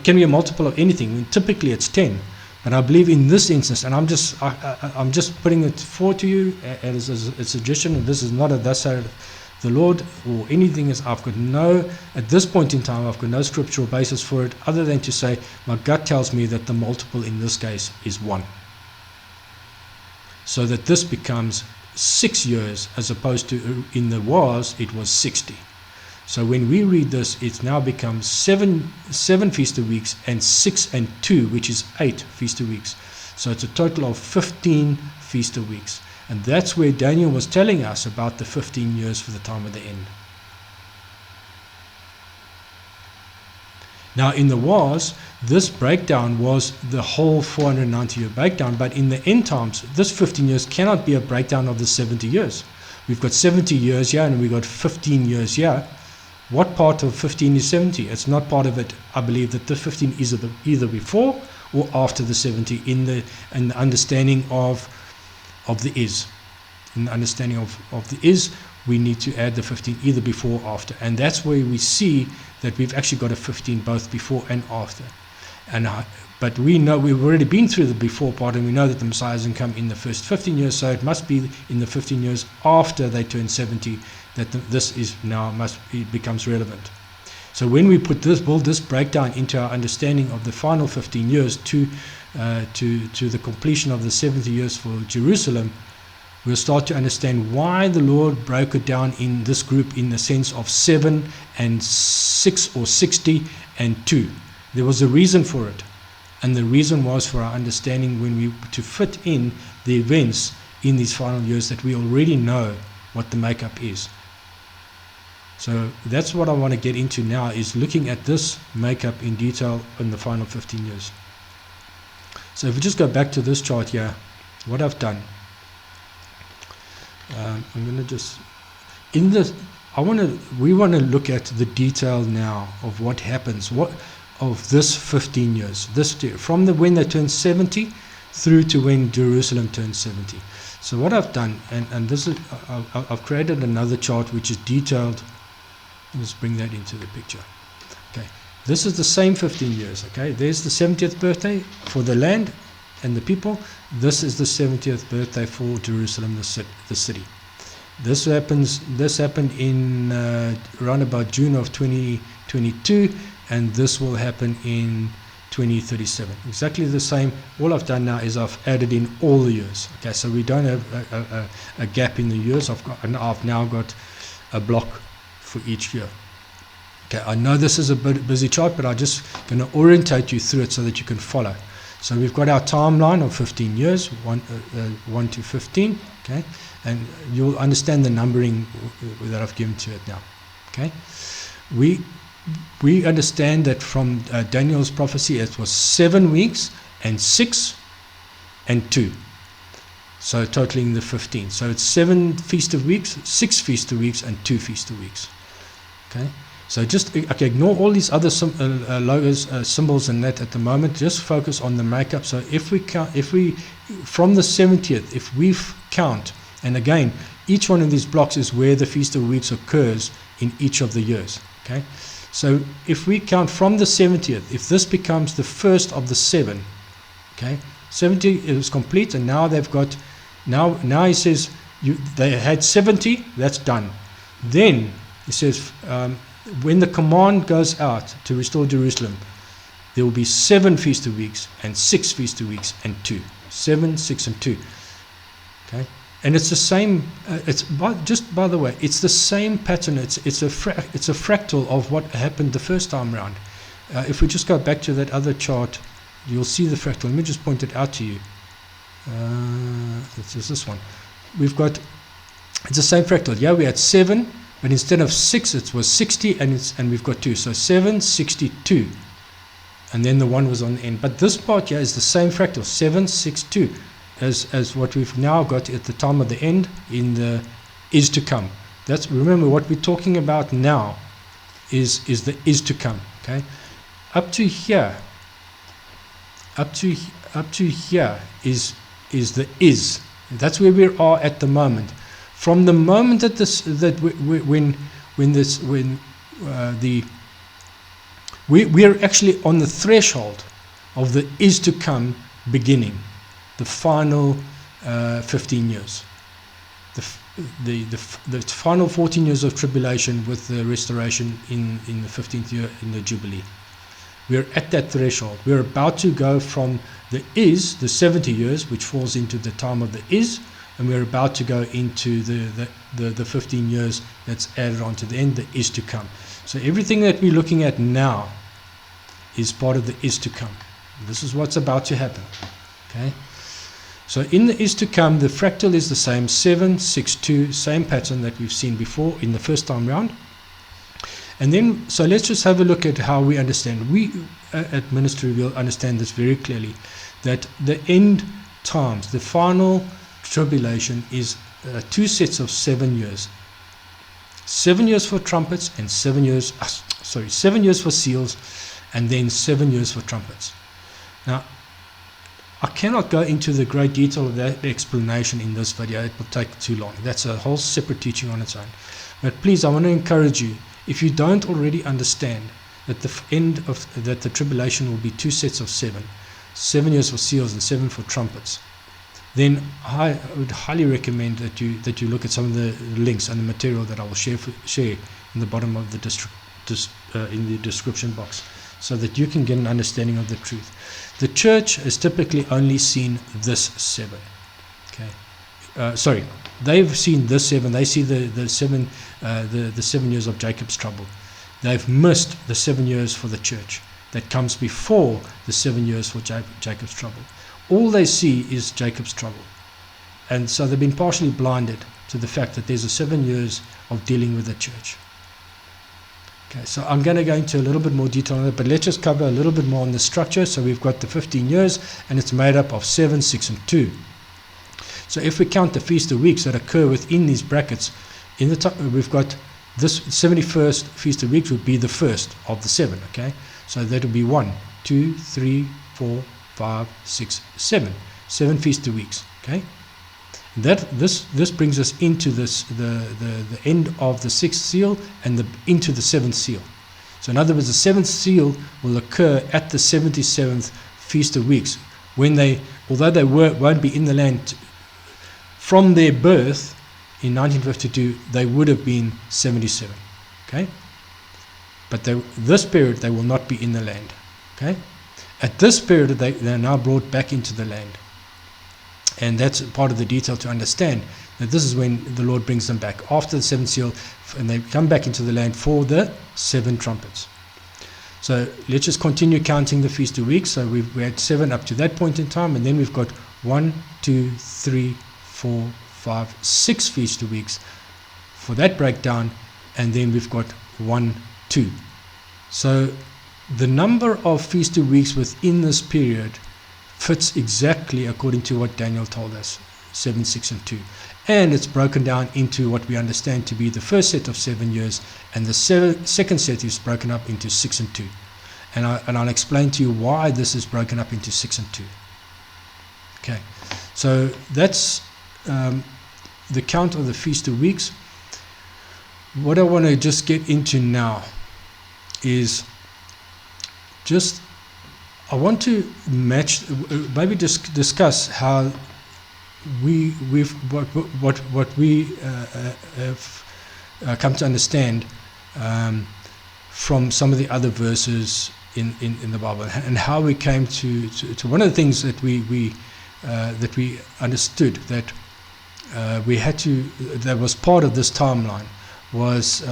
can be a multiple of anything. I mean, typically it's 10. But I believe in this instance, and I'm just putting it forward to you as a suggestion, and this is not a thus said the Lord or anything. At this point in time, I've got no scriptural basis for it other than to say my gut tells me that the multiple in this case is 1. So that this becomes 6 years as opposed to in the was, it was 60. So when we read this, it now becomes 7 feast of weeks and 6 and 2, which is 8 feast of weeks. So it's a total of 15 feast of weeks. And that's where Daniel was telling us about the 15 years for the time of the end. Now in the was, this breakdown was the whole 490-year breakdown, but in the end times, this 15 years cannot be a breakdown of the 70 years. We've got 70 years here and we've got 15 years here. What part of 15 is 70? It's not part of it. I believe that the 15 is either before or after the 70 in the understanding of the is. In the understanding of the is, we need to add the 15 either before or after. And that's where we see that we've actually got a 15 both before and after. But we know we've already been through the before part, and we know that the Messiah hasn't come in the first 15 years, so it must be in the 15 years after they turn 70 that this is now becomes relevant. So when we build this breakdown into our understanding of the final 15 years to the completion of the 70 years for Jerusalem, we'll start to understand why the Lord broke it down in this group in the sense of 7 and 6 or 60 and 2. There was a reason for it, and the reason was for our understanding to fit in the events in these final years that we already know what the makeup is. So that's what I want to get into now, is looking at this makeup in detail in the final 15 years. So if we just go back to this chart here, what I've done, I'm going to just we want to look at the detail now of what happens of this 15 years, from when they turn 70 through to when Jerusalem turns 70. So what I've done, and this is I've created another chart which is detailed. Let's bring that into the picture. Okay, this is the same 15 years. Okay, there's the 70th birthday for the land and the people. This is the 70th birthday for Jerusalem, the city. This happened in around about June of 2022, and this will happen in 2037. Exactly the same. All I've done now is I've added in all the years. Okay, so we don't have a gap in the years. I've now got a block for each year. Okay, I know this is a bit busy chart, but I'm just going to orientate you through it so that you can follow. So we've got our timeline of 15 years, 1 to 15, okay, and you'll understand the numbering that I've given to it now. Okay, we understand that from Daniel's prophecy it was 7 weeks and 6 and 2. So totaling the 15. So it's 7 feast of weeks, 6 feast of weeks, and 2 feast of weeks. Okay. So just ignore all these other logos, symbols, and that at the moment. Just focus on the makeup. So if we from the 70th, if we count, and again, each one of these blocks is where the feast of weeks occurs in each of the years. Okay. So if we count from the 70th, if this becomes the first of the 7, okay, 70 is complete, and now they've got, now he says, they had 70, that's done. Then he says, when the command goes out to restore Jerusalem, there will be 7 feast of weeks and 6 feast of weeks and 2. 7, 6, and 2. Okay, and it's the same. Just by the way, it's the same pattern. It's a fractal of what happened the first time around. If we just go back to that other chart, you'll see the fractal. Let me just point it out to you. It's this one. We've got, it's the same fractal. Yeah, we had 7, but instead of 6, it was 60, and we've got 2. So 7, 62. And then the 1 was on the end. But this part here is the same fractal, 7, 6, 2, as what we've now got at the time of the end in the is to come. That's, remember, what we're talking about now is the is to come. Okay, up to here is the is. That's where we are at the moment. From the moment that we're actually on the threshold of the is to come beginning, the final 15 years, the final 14 years of tribulation with the restoration in the 15th year in the Jubilee. We're at that threshold. We're about to go from the is, the 70 years, which falls into the time of the is, and we're about to go into the 15 years that's added on to the end, the is to come. So everything that we're looking at now is part of the is to come. This is what's about to happen. Okay. So in the is to come, the fractal is the same, 7, 6, 2, same pattern that we've seen before in the first time round. And then, so let's just have a look at how we understand. We at Ministry will understand this very clearly, that the end times, the final tribulation, is 2 sets of 7 years. 7 years for trumpets and 7 years, 7 years for seals, and then 7 years for trumpets. Now, I cannot go into the great detail of that explanation in this video. It will take too long. That's a whole separate teaching on its own. But please, I want to encourage you, if you don't already understand that the end of that the tribulation will be 2 sets of 7, 7 years for seals and 7 for trumpets, then I would highly recommend that you look at some of the links and the material that I will share in the bottom of the in the description box, so that you can get an understanding of the truth. The church has typically only seen this 7. Okay, they've seen this 7. They see the 7 years of Jacob's trouble. They've missed the 7 years for the church that comes before the 7 years for Jacob's trouble. All they see is Jacob's trouble, and so they've been partially blinded to the fact that there's a 7 years of dealing with the church. Okay, so I'm going to go into a little bit more detail on it, but let's just cover a little bit more on the structure. So we've got the 15 years, and it's made up of 7, 6, and 2. So if we count the Feast of Weeks that occur within these brackets, in the top, we've got this 71st Feast of Weeks would be the first of the 7. Okay, so that would be 1, 2, 3, 4, 5, 6, 7. 7 Feast of Weeks. Okay, this brings us into the end of the 6th seal and into the 7th seal. So in other words, the 7th seal will occur at the 77th Feast of Weeks, when although they won't be in the land from their birth in 1952, they would have been 77. Okay, but this period they will not be in the land. Okay, at this period they are now brought back into the land. And that's part of the detail to understand, that this is when the Lord brings them back after the 7th seal, and they come back into the land for the 7 trumpets. So let's just continue counting the Feast of Weeks. So we had 7 up to that point in time, and then we've got 1, 2, 3, 4, 5, 6 Feast of Weeks for that breakdown, and then we've got 1, 2. So the number of Feast of Weeks within this period fits exactly according to what Daniel told us, 7, 6, and 2. And it's broken down into what we understand to be the first set of 7 years, and the second set is broken up into 6 and 2. And I'll explain to you why this is broken up into 6 and 2. Okay, so that's the count of the Feast of Weeks. What I want to just get into now is just, I want to match, maybe just discuss how what we have come to understand from some of the other verses in the Bible, and how we came to one of the things that we understood that we had to, that was part of this timeline, was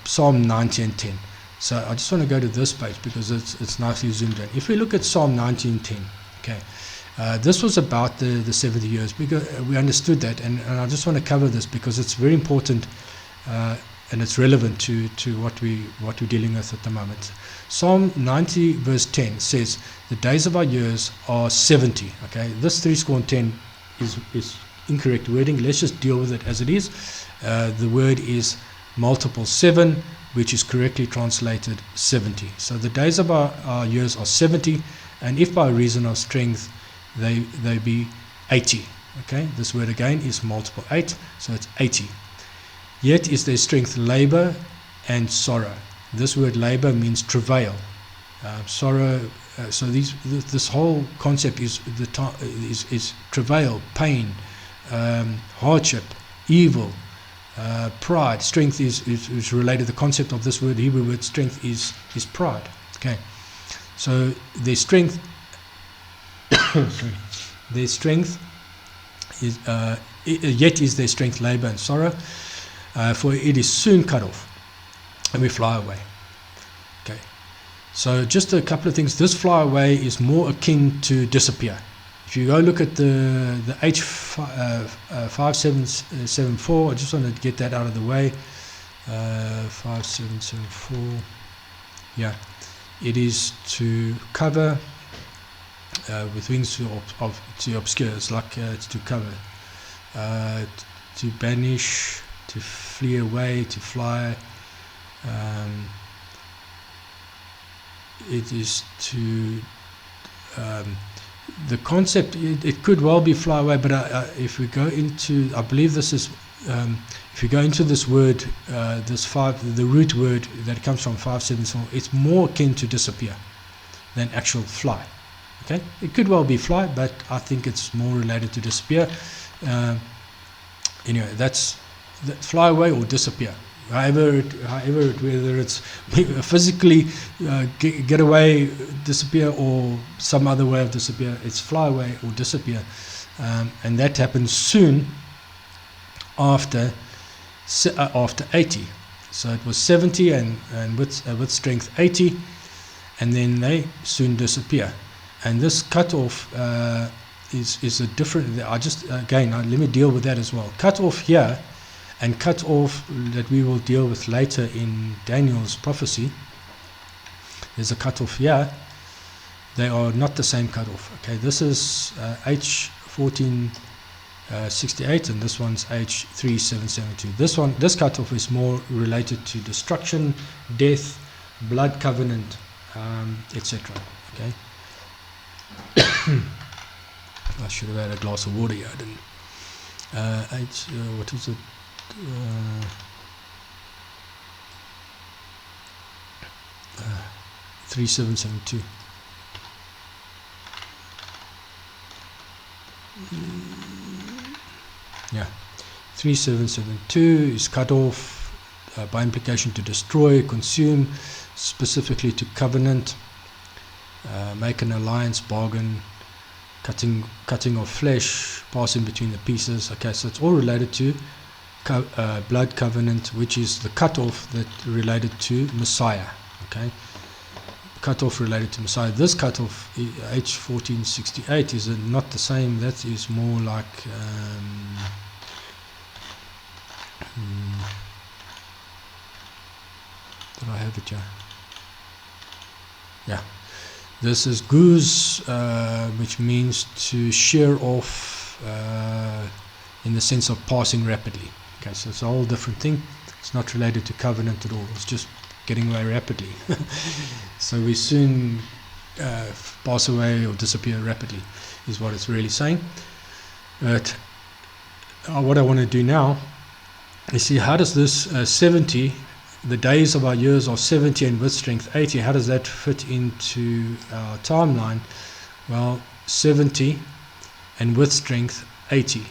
Psalm 90 and 10. So I just want to go to this page because it's nicely zoomed in. If we look at Psalm 90 and 10, okay, this was about the 70 years, because we understood that, and I just want to cover this because it's very important and it's relevant to what we're dealing with at the moment. Psalm 90 verse 10 says, "The days of our years are 70." Okay, this 310 is incorrect wording. Let's just deal with it as it is. The word is multiple 7, which is correctly translated 70. So the days of our years are 70, and if by reason of strength they be 80. Okay, this word again is multiple 8, so it's 80. Yet is their strength labor and sorrow. This word labor means travail, sorrow. So this whole concept is travail, pain, hardship, evil, pride. Strength is related. The concept of this word, Hebrew word strength, is pride. Okay, so their strength, their strength is yet is their strength labor and sorrow, for it is soon cut off, and we fly away. Okay, so just a couple of things. This fly away is more akin to disappear. If you go look at the H5774, I just want to get that out of the way. 5774, yeah, it is to cover with wings to obscure. It's like it's to cover, to banish, to flee away, to fly. It is to the concept, it could well be fly away, but if we go into, I believe this is, if you go into this word, the root word that comes from 574, it's more akin to disappear than actual fly. Okay, it could well be fly, but I think it's more related to disappear. Anyway, that's fly away or disappear. However, whether it's physically get away, disappear, or some other way of disappear, it's fly away or disappear, and that happens soon after 80. So it was 70 and with strength 80, and then they soon disappear. And this cutoff is a different. Let me deal with that as well. Cut off here, and cut off that we will deal with later in Daniel's prophecy. There's a cut off here. They are not the same cut off. Okay, this is H1468, and this one's H3772. This cut off is more related to destruction, death, blood covenant, etc. Okay. I should have had a glass of water here. I didn't. What is it? 3772. Yeah, 3772 is cut off, by implication to destroy, consume, specifically to covenant, make an alliance, bargain, cutting of flesh, passing between the pieces. Okay, so it's all related to blood covenant, which is the cutoff that related to Messiah. Okay, cutoff related to Messiah. This cutoff, H1468, is not the same. That is more like did I have it here? Yeah, this is guz, which means to shear off, in the sense of passing rapidly. Okay, so it's a whole different thing. It's not related to covenant at all. It's just getting away rapidly. So we soon pass away or disappear rapidly, is what it's really saying. But what I want to do now is see how does this 70 the days of our years are 70 and with strength 80. How does that fit into our timeline? Well, 70 and with strength 80.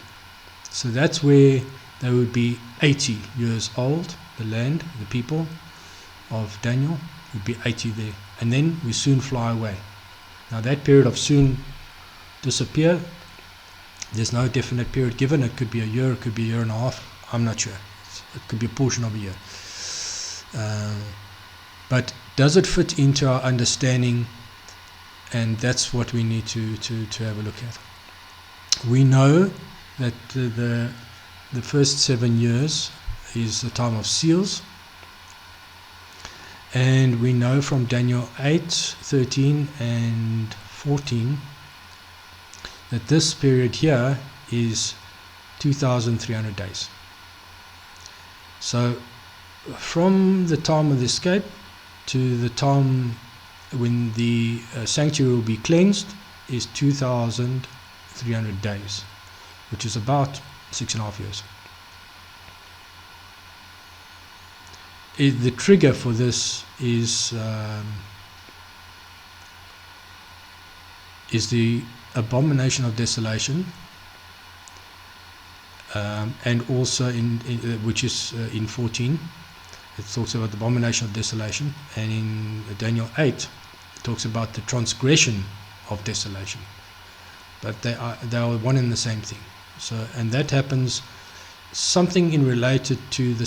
So that's where they would be 80 years old. The land, the people of Daniel would be 80 there. And then we soon fly away. Now that period of soon disappear, there's no definite period given. It could be a year, it could be a year and a half. I'm not sure. It could be a portion of a year. But does it fit into our understanding? And that's what we need to have a look at. We know that the first 7 years is the time of seals. And we know from Daniel 8, 13 and 14 that this period here is 2,300 days. So from the time of the escape to the time when the sanctuary will be cleansed is 2,300 days, which is about 6.5 years. The trigger for this is the abomination of desolation, and also in which is in 14. It talks about the abomination of desolation, and in Daniel 8 it talks about the transgression of desolation. But they are one and the same thing. So, and that happens something in related to the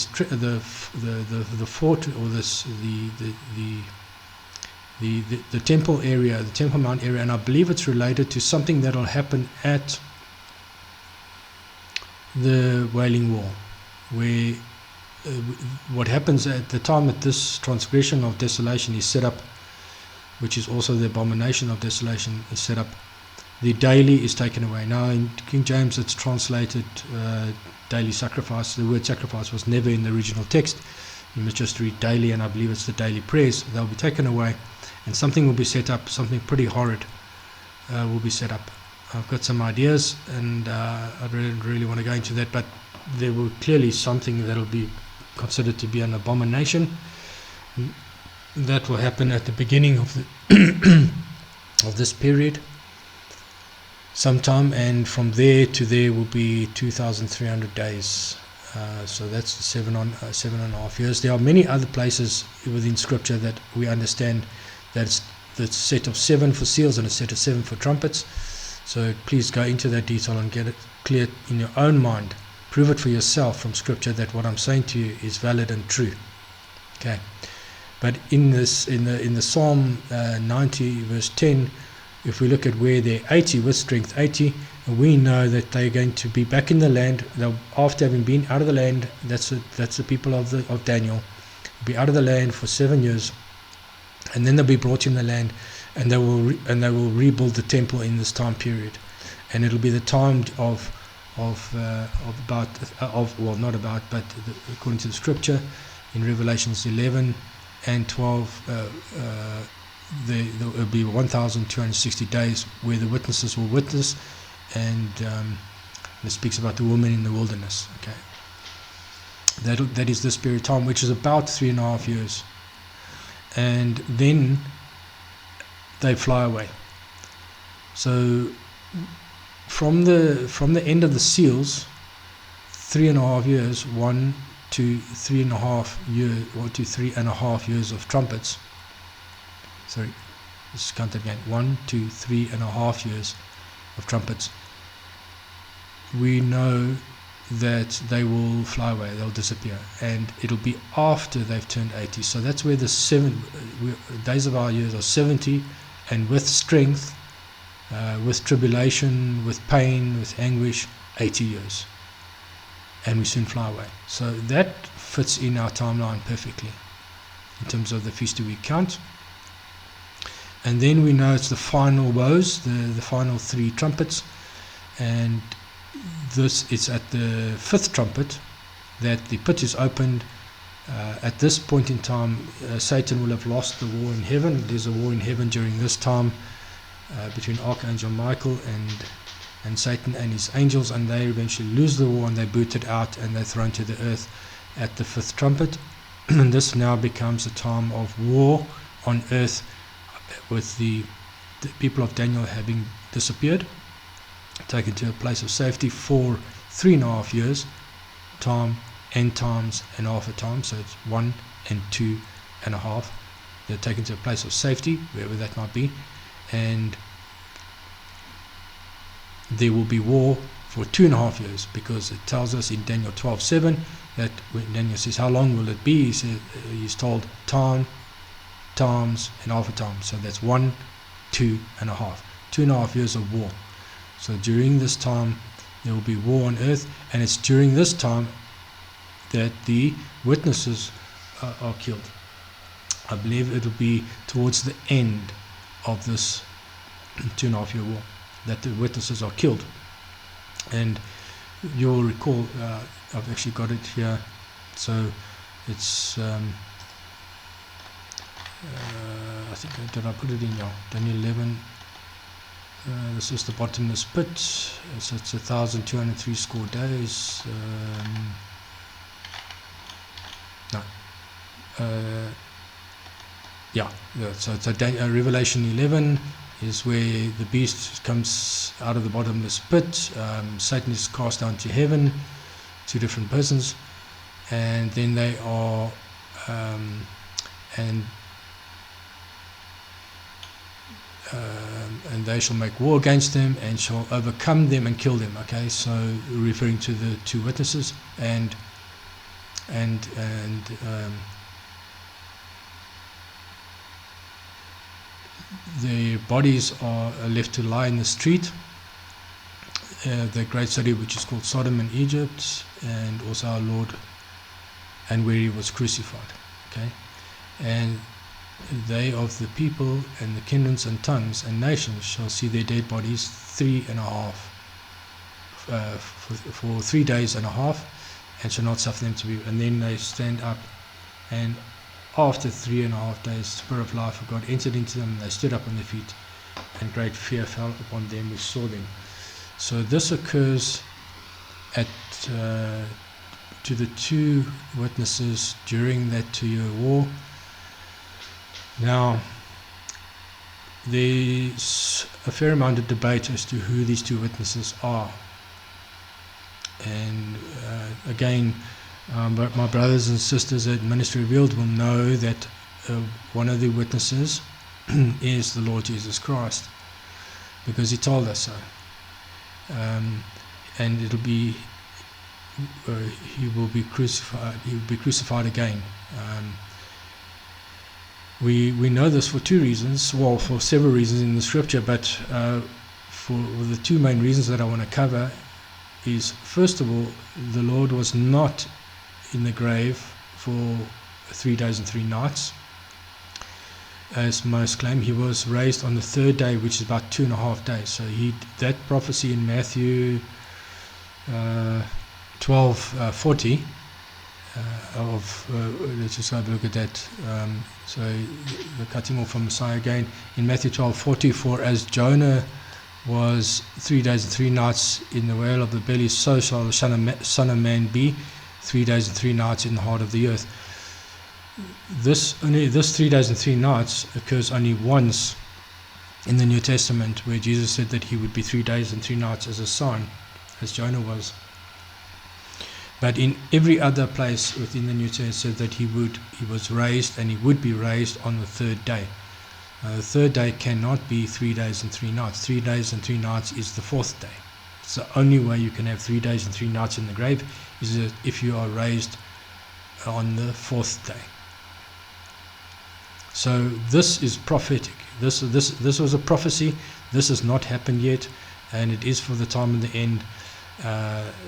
fort, or the temple area, the Temple Mount area, and I believe it's related to something that will happen at the Wailing Wall, where what happens at the time that this transgression of desolation is set up, which is also the abomination of desolation is set up, the daily is taken away. Now in King James it's translated daily sacrifice. The word sacrifice was never in the original text. You must just read daily, and I believe it's the daily prayers. They'll be taken away, and something will be set up, something pretty horrid will be set up. I've got some ideas, and I don't really want to go into that, but there will clearly something that will be considered to be an abomination. That will happen at the beginning of the of this period sometime, and from there to there will be 2,300 days. So that's the 7.5 years. There are many other places within Scripture that we understand that it's the set of 7 for seals and a set of 7 for trumpets. So please go into that detail and get it clear in your own mind. Prove it for yourself from Scripture that what I'm saying to you is valid and true. Okay. But in this, in the Psalm 90 verse 10, if we look at where they're 80 with strength 80, we know that they're going to be back in the land. They'll, after having been out of the land, that's the people of Daniel, be out of the land for 7 years, and then they'll be brought in the land, and they will rebuild the temple in this time period, and it'll be the time of according to the Scripture in Revelations 11 and 12. There will be 1,260 days where the witnesses will witness, and it speaks about the woman in the wilderness. Okay, that is this period of time, which is about 3.5 years, and then they fly away. So from the end of the seals, 3.5 years, 1 to 3.5 years, 1 to 3.5 years of trumpets. Sorry, let's count that again. 1 to 3.5 years of trumpets. We know that they will fly away, they'll disappear, and it'll be after they've turned 80. So that's where the days of our years are 70, and with strength, with tribulation, with pain, with anguish, 80 years. And we soon fly away. So that fits in our timeline perfectly in terms of the Feast of Week count. And then we know it's the final woes, the final 3 trumpets, and this it's at the 5th trumpet that the pit is opened. At this point in time, Satan will have lost the war in heaven. There's a war in heaven during this time between Archangel Michael and Satan and his angels, and they eventually lose the war, and they're booted out and they're thrown to the earth at the 5th trumpet. this now becomes a time of war on earth, with the people of Daniel having disappeared, taken to a place of safety for 3.5 years, time, end times, and half a time. So it's 1 and 2.5. They're taken to a place of safety, wherever that might be, and there will be war for 2.5 years, because it tells us in Daniel 12:7 that when Daniel says, how long will it be? He's told time, times, and half a time. So that's 1, 2.5. 2.5 years of war. So during this time there will be war on earth, and it's during this time that the witnesses are killed. I believe it will be towards the end of this 2.5 year war that the witnesses are killed. And you'll recall, I've actually got it here, so it's I think, did I put it in here? Daniel 11. This is the bottomless pit. So it's 1,203 score days. So Revelation 11 is where the beast comes out of the bottomless pit. Satan is cast down to heaven, 2 different persons, and then they are and they shall make war against them and shall overcome them and kill them. Okay, so referring to the 2 witnesses, and their bodies are left to lie in the street, the great city which is called Sodom and Egypt, and also our Lord, and where he was crucified. Okay, and they of the people and the kindreds and tongues and nations shall see their dead bodies 3.5 for 3 days and a half, and shall not suffer them to be. And then they stand up, and after 3.5 days, the Spirit of life of God entered into them, and they stood up on their feet, and great fear fell upon them which saw them. So this occurs to the 2 witnesses during that 2-year war. Now, there's a fair amount of debate as to who these 2 witnesses are. And again, but my brothers and sisters at Ministry Revealed will know that one of the witnesses is the Lord Jesus Christ, because he told us so. And it'll be he will be crucified. He will be crucified again. We know this for 2 reasons, well, for several reasons in the scripture, but for the 2 main reasons that I want to cover is, first of all, the Lord was not in the grave for 3 days and 3 nights, as most claim. He was raised on the 3rd day, which is about 2.5 days. So that prophecy in Matthew 12:40 let's just have a look at that. So the cutting off from Messiah again in Matthew 12:40, for as Jonah was 3 days and 3 nights in the whale of the belly, so shall the Son of Man be 3 days and 3 nights in the heart of the earth. This 3 days and 3 nights occurs only once in the New Testament, where Jesus said that he would be 3 days and 3 nights as a sign, as Jonah was. But in every other place within the New Testament said that he was raised, and he would be raised on the 3rd day. The 3rd day cannot be 3 days and 3 nights. 3 days and 3 nights is the 4th day. It's the only way you can have 3 days and 3 nights in the grave, is that if you are raised on the 4th day. So this is prophetic. This was a prophecy. This has not happened yet, and it is for the time of the end.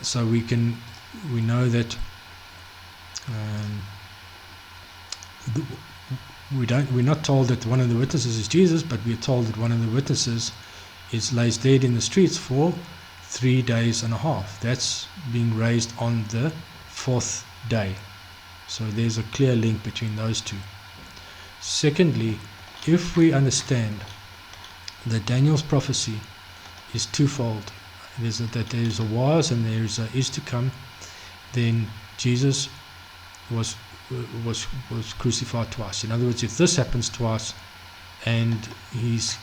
So we know that we're not told that one of the witnesses is Jesus, but we're told that one of the witnesses lays dead in the streets for 3 days and a half. That's being raised on the 4th day. So there's a clear link between those 2. Secondly, if we understand that Daniel's prophecy is twofold, that there is a was and there is to come, then Jesus was was crucified twice. In other words, if this happens twice, and he's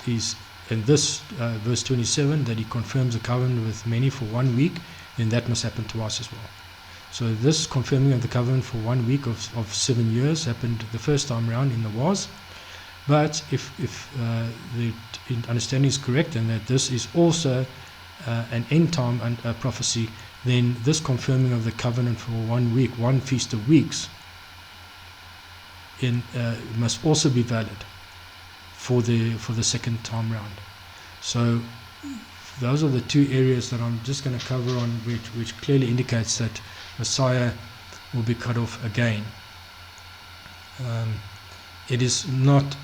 in this verse 27 that he confirms a covenant with many for 1 week, then that must happen twice as well. So this confirming of the covenant for 1 week of 7 years happened the first time around in the wars. But if the understanding is correct, and that this is also an end time and prophecy, then this confirming of the covenant for 1 week, one feast of weeks, must also be valid for the second time round. So those are the two areas that I'm just going to cover on, which clearly indicates that Messiah will be cut off again. It is not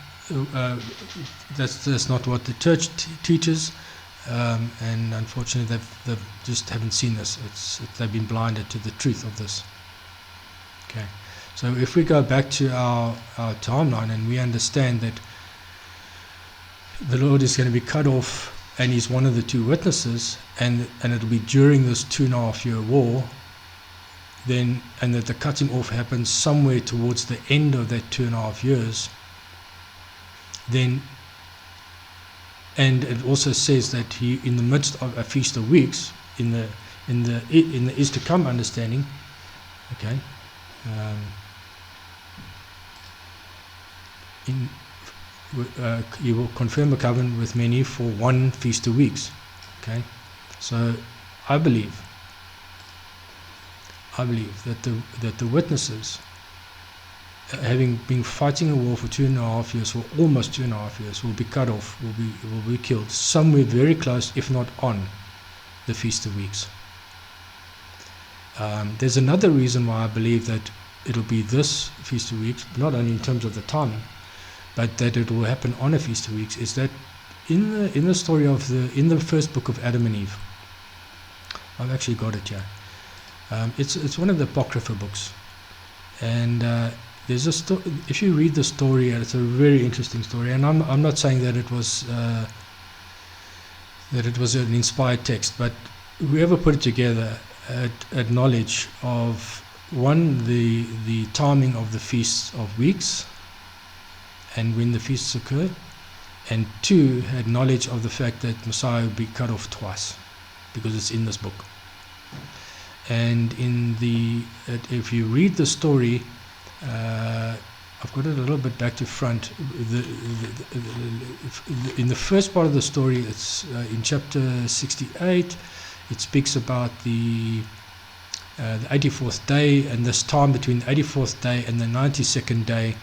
that's not what the church teaches, and unfortunately they just haven't seen this. They've been blinded to the truth of this. Okay, so if we go back to our timeline, and we understand that the Lord is going to be cut off, and he's one of the two witnesses, and it'll be during this 2.5-year war, then, and that the cutting off happens somewhere towards the end of that 2.5 years, then, and it also says that he, in the midst of a feast of weeks, in the is to come understanding, okay, he will confirm a covenant with many for 1 feast of weeks. Okay, so I believe that the witnesses, having been fighting a war for 2.5 years, or almost 2.5 years, will be cut off, will be killed somewhere very close, if not on, the Feast of Weeks. There's another reason why I believe that it'll be this Feast of Weeks, not only in terms of the timing, but that it will happen on a Feast of Weeks, is that in the story of in the first book of Adam and Eve, I've actually got it here. It's one of the Apocrypha books, and there's a if you read the story, it's a very interesting story. And I'm not saying that it was an inspired text, but whoever put it together had knowledge of, one, the timing of the feasts of weeks and when the feasts occur, and two, had knowledge of the fact that Messiah would be cut off twice, because it's in this book. And if you read the story, I've got it a little bit back to front. In the first part of the story, it's in chapter 68. It speaks about the 84th day, and this time between the 84th day and the 92nd day,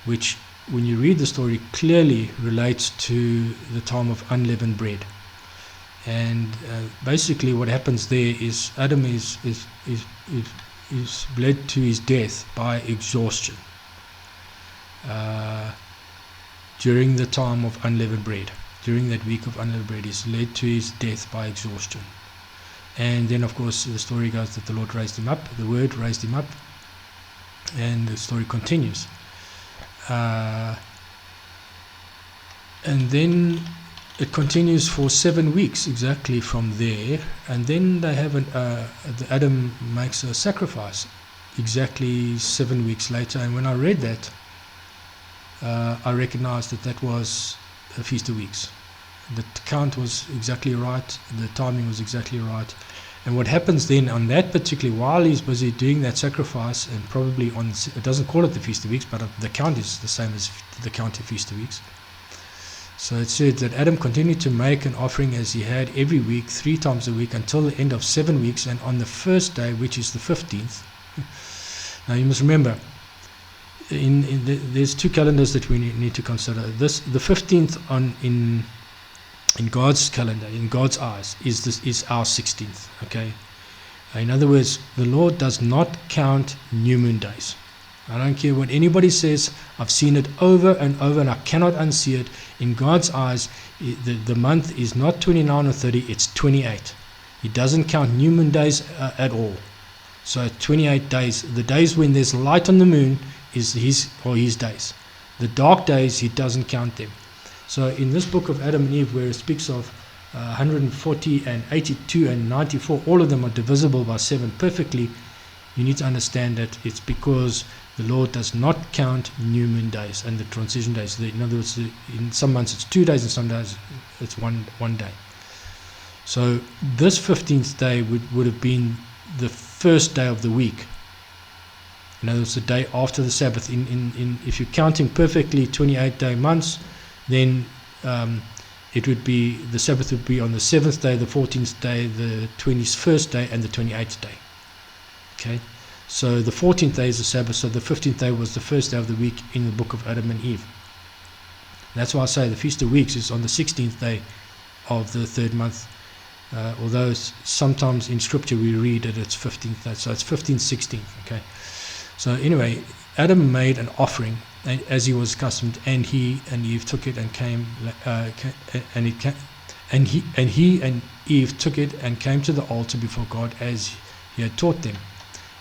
which, when you read the story, clearly relates to the time of unleavened bread. And basically what happens there is Adam is led to his death by exhaustion during the time of unleavened bread. During that week of unleavened bread, he's led to his death by exhaustion. And then, of course, the story goes that the Lord raised him up, the Word raised him up, and the story continues. And then it continues for 7 weeks exactly from there, and then they have Adam makes a sacrifice exactly 7 weeks later. And when I read that, I recognized that was a Feast of Weeks. The count was exactly right, the timing was exactly right. And what happens then on that particular, while he's busy doing that sacrifice, and probably on, it doesn't call it the Feast of Weeks, but the count is the same as the count of Feast of Weeks. So it said that Adam continued to make an offering as he had every week, 3 times a week, until the end of 7 weeks, and on the first day, which is the 15th. Now you must remember, there's 2 calendars that we need to consider. The 15th in God's calendar, in God's eyes, is our 16th. Okay. In other words, the Lord does not count new moon days. I don't care what anybody says. I've seen it over and over, and I cannot unsee it. In God's eyes, the month is not 29 or 30, it's 28. He doesn't count new moon days at all. So 28 days, the days when there's light on the moon, is his days. The dark days, he doesn't count them. So in this book of Adam and Eve, where it speaks of 140 and 82 and 94, all of them are divisible by 7 perfectly, you need to understand that it's because the Lord does not count new moon days and the transition days. In other words, in some months it's 2 days, and some days it's one day. So this 15th day would have been the first day of the week. In other words, the day after the Sabbath. If you're counting perfectly 28-day months, then it would be, the Sabbath would be on the 7th day, the 14th day, the 21st day, and the 28th day. Okay, so the 14th day is the Sabbath, so the 15th day was the first day of the week in the book of Adam and Eve. That's why I say the Feast of Weeks is on the 16th day of the 3rd month, although sometimes in Scripture we read that it's 15th day, so it's 15th, 16th. Okay, so anyway, Adam made an offering as he was accustomed, and he and Eve took it and came, and he and Eve took it and came to the altar before God as he had taught them.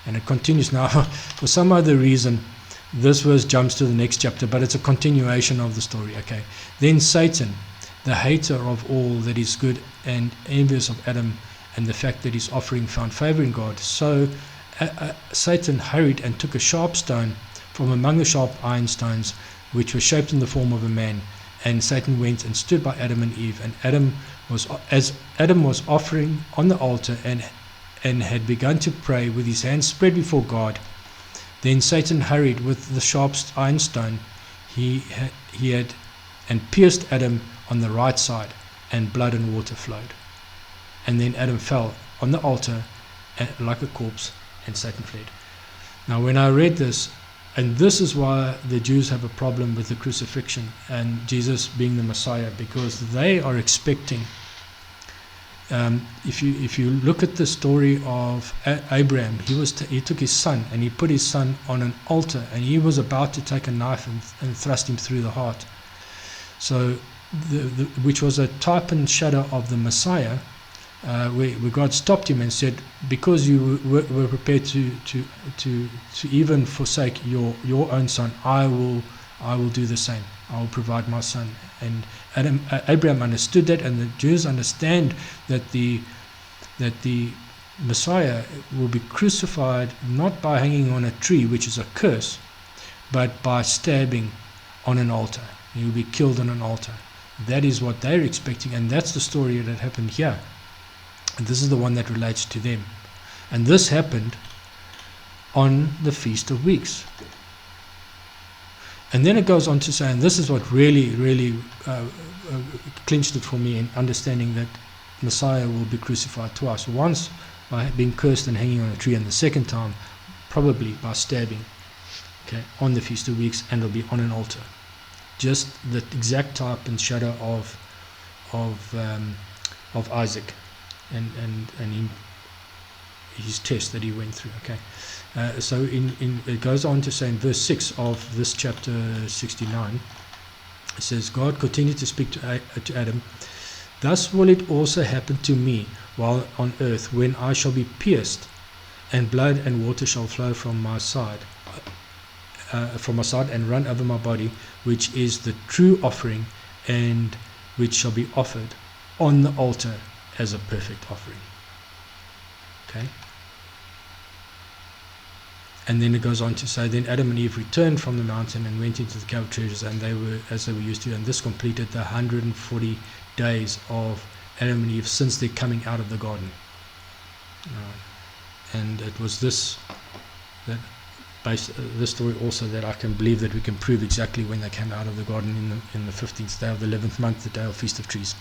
And it continues now. For some other reason, this verse jumps to the next chapter, but it's a continuation of the story. Okay. Then Satan, the hater of all that is good and envious of Adam and the fact that his offering found favor in God, so Satan hurried and took a sharp stone from among the sharp iron stones, which were shaped in the form of a man. And Satan went and stood by Adam and Eve. And Adam was offering on the altar and had begun to pray with his hands spread before God. Then Satan hurried with the sharp iron stone he had and pierced Adam on the right side, and blood and water flowed. And then Adam fell on the altar like a corpse, and Satan fled. Now when I read this, and this is why the Jews have a problem with the crucifixion and Jesus being the Messiah, because they are expecting, if you look at the story of Abraham, he took his son and he put his son on an altar, and he was about to take a knife and thrust him through the heart. So, which was a type and shadow of the Messiah, where God stopped him and said, because you were prepared to even forsake your own son, I will do the same. I will provide my son. And Abraham understood that, and the Jews understand that the Messiah will be crucified not by hanging on a tree, which is a curse, but by stabbing on an altar. He will be killed on an altar. That is what they're expecting, and that's the story that happened here. And this is the one that relates to them. And this happened on the Feast of Weeks. And then it goes on to say, and this is what really clinched it for me in understanding that Messiah will be crucified twice. Once by being cursed and hanging on a tree, and the second time probably by stabbing, okay, on the Feast of Weeks, and it'll be on an altar. Just the exact type and shadow of Isaac and his test that he went through. Okay. So it goes on to say in verse 6 of this chapter 69, it says, God continued to speak to Adam, thus will it also happen to me while on earth, when I shall be pierced, and blood and water shall flow from my side, and run over my body, which is the true offering, and which shall be offered on the altar as a perfect offering. Okay. And then it goes on to say, then Adam and Eve returned from the mountain and went into the cave of treasures, and they were as they were used to, and this completed the 140 days of Adam and Eve since their coming out of the garden. And it was this story also that I can believe that we can prove exactly when they came out of the garden in the 15th day of the 11th month, the day of Feast of Trees.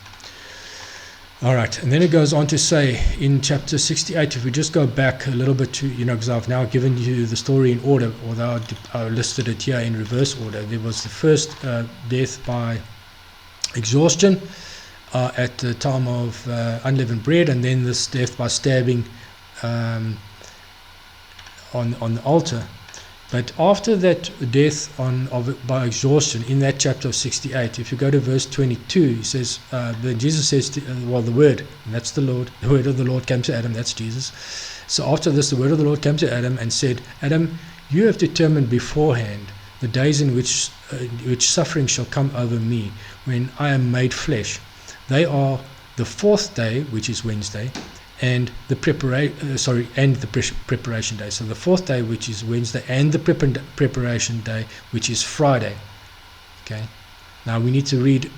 Alright, and then it goes on to say in chapter 68, if we just go back a little bit to, because I've now given you the story in order, although I listed it here in reverse order. There was the first death by exhaustion at the time of unleavened bread, and then this death by stabbing on the altar. But after that death by exhaustion, in that chapter of 68, if you go to verse 22, he says, then Jesus says, the word, and that's the Lord, the word of the Lord came to Adam, that's Jesus. So after this, the word of the Lord came to Adam and said, Adam, you have determined beforehand the days in which suffering shall come over me, when I am made flesh. They are the 4th day, which is Wednesday, and the preparation day. So the fourth day, which is Wednesday, and the preparation day, which is Friday. Okay. Now we need to read.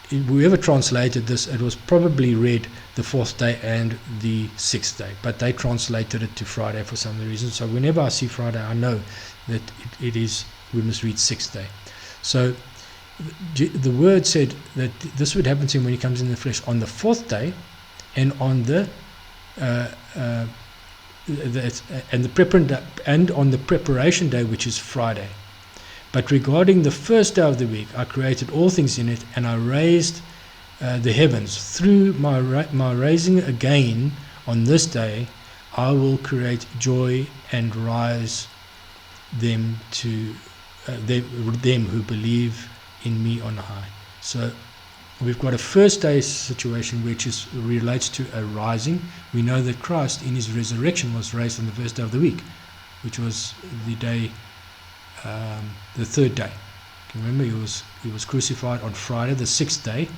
Whoever translated this, it was probably read the fourth day and the sixth day, but they translated it to Friday for some reason. So whenever I see Friday, I know that it is, we must read sixth day. So the word said that this would happen to him when he comes in the flesh on the fourth day, and on the on the preparation day, which is Friday. But regarding the first day of the week, I created all things in it, and I raised the heavens. Through my raising again on this day, I will create joy and rise them to them who believe in me on high. So we've got a first day situation which relates to a rising. We know that Christ in his resurrection was raised on the first day of the week, which was the day, the third day. Remember, he was crucified on Friday, the sixth day,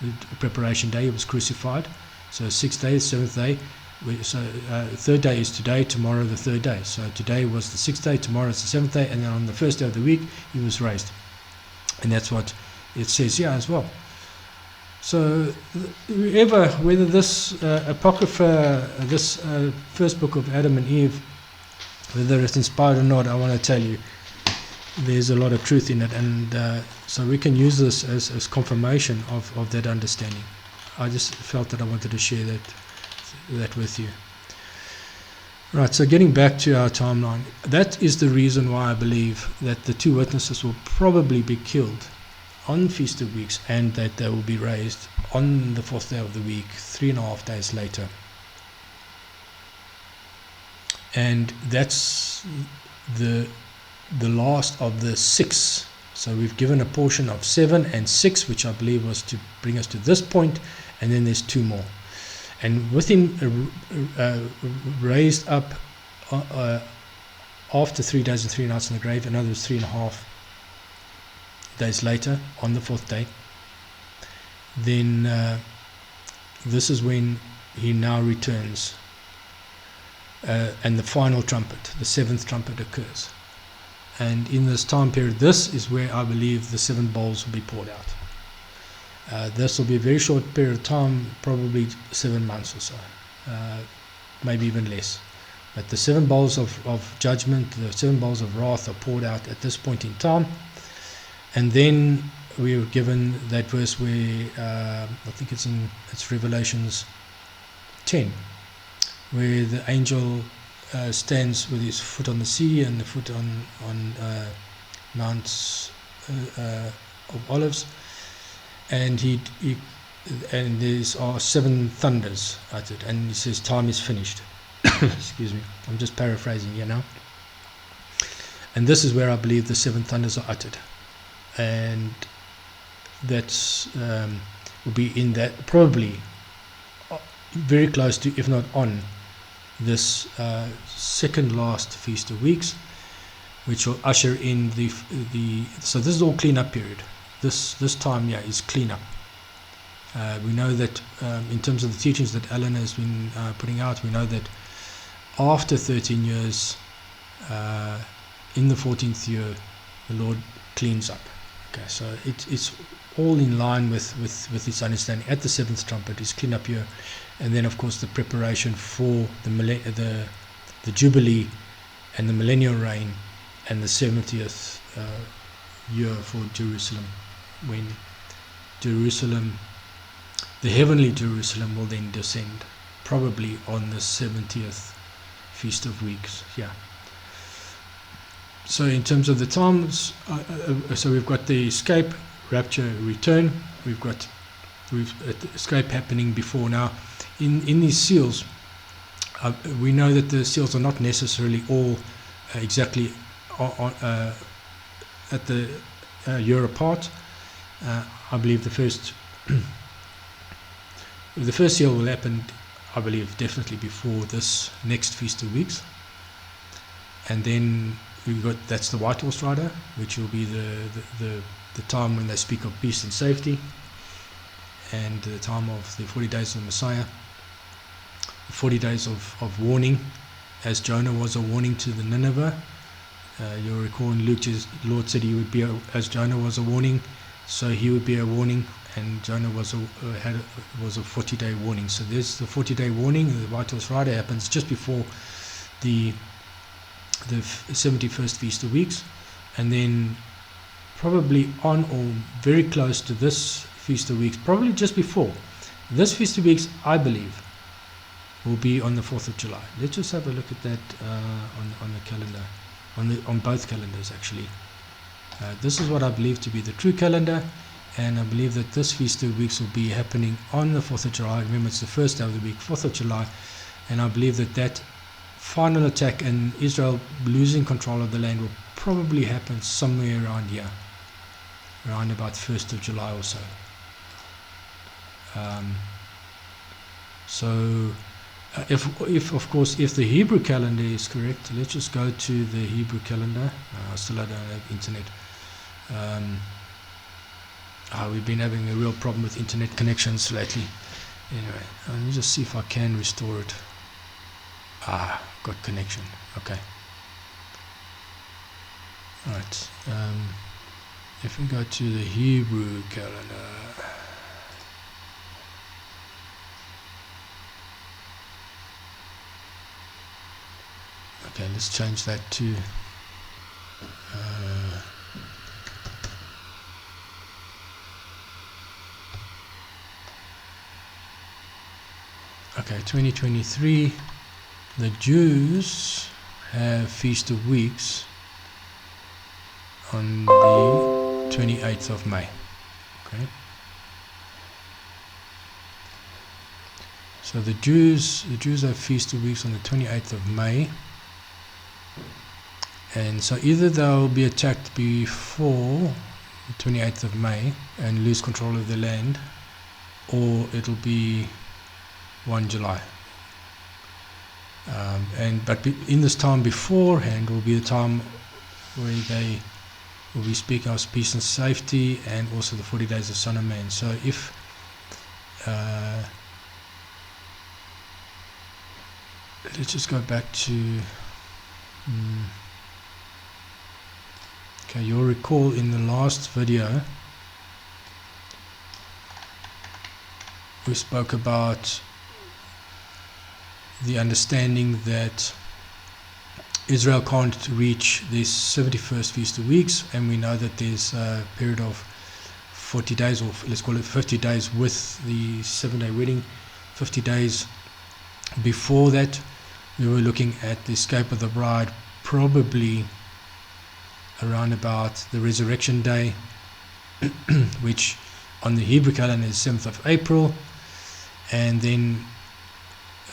the preparation day. He was crucified. So sixth day, seventh day. Third day is today, tomorrow the third day. So today was the sixth day, tomorrow is the seventh day, and then on the first day of the week he was raised. And that's what it says here as well. So whether this Apocrypha, this first book of Adam and Eve, whether it's inspired or not, I want to tell you there's a lot of truth in it, and so we can use this as confirmation of that understanding. I just felt that I wanted to share that with you. Right, so getting back to our timeline, that is the reason why I believe that the two witnesses will probably be killed on Feast of Weeks, and that they will be raised on the fourth day of the week, 3.5 days later. And that's the last of the 6. So we've given a portion of 7 and 6, which I believe was to bring us to this point, and then there's 2 more. And with him raised up after 3 days and 3 nights in the grave, in other words 3.5 days later, on the 4th day, then this is when he now returns, and the final trumpet, the 7th trumpet, occurs. And in this time period, this is where I believe the 7 bowls will be poured out. This will be a very short period of time, probably 7 months or so, maybe even less. But the 7 bowls of judgment, the 7 bowls of wrath are poured out at this point in time. And then we are given that verse where, I think it's Revelations 10, where the angel stands with his foot on the sea and the foot on Mount of Olives. And and there's 7 thunders uttered, and he says, "Time is finished." Excuse me, I'm just paraphrasing here now. And this is where I believe the 7 thunders are uttered, and that's will be in that, probably very close to, if not on, this second last Feast of Weeks, which will usher in the so this is all clean-up period. This time, is clean-up. We know that in terms of the teachings that Alan has been putting out, we know that after 13 years, in the 14th year, the Lord cleans up. Okay, so it's all in line with his understanding. At the 7th trumpet is clean-up year, and then of course the preparation for the Jubilee and the millennial reign, and the 70th year for Jerusalem, when Jerusalem, the heavenly Jerusalem, will then descend, probably on the 70th Feast of Weeks. So in terms of the times, so we've got the escape, rapture, return. We've escape happening before. Now, in these seals, we know that the seals are not necessarily all exactly at the year apart. I believe the first seal will happen, I believe, definitely before this next Feast of Weeks. And then that's the White Horse Rider, which will be the time when they speak of peace and safety, and the time of the 40 days of the Messiah. 40 days of warning, as Jonah was a warning to the Nineveh. You'll recall in Luke, the Lord said he would be, as Jonah was a warning, so he would be a warning, and Jonah was a 40-day warning. So there's the 40-day warning. The White Horse Rider happens just before the 71st Feast of Weeks, and then probably on or very close to this Feast of Weeks, probably just before this Feast of Weeks, I believe, will be on the 4th of July. Let's just have a look at that on the calendar, on both calendars actually. This is what I believe to be the true calendar, and I believe that this Feast of Weeks will be happening on the 4th of July. Remember, it's the first day of the week, 4th of July, and I believe that final attack and Israel losing control of the land will probably happen somewhere around here, around about 1st of July or so. If of course the Hebrew calendar is correct, let's just go to the Hebrew calendar. Still I don't have internet. We've been having a real problem with internet connections lately. Anyway, let me just see if I can restore it. Got connection. Okay. Alright. If we go to the Hebrew calendar, okay, let's change that to okay, 2023. The Jews have Feast of Weeks on the 28th of May. Okay. So the Jews have Feast of Weeks on the 28th of May. And so either they'll be attacked before the 28th of May and lose control of the land, or it'll be 1 July. But in this time beforehand will be the time where they will be speaking of peace and safety, and also the 40 days of Son of Man. So if let's just go back to okay, you'll recall in the last video we spoke about the understanding that Israel can't reach this 71st Feast of Weeks, and we know that there's a period of 40 days, or let's call it 50 days, with the 7-day wedding. 50 days before that, we were looking at the escape of the bride, probably around about the resurrection day, which on the Hebrew calendar is 7th of April, and then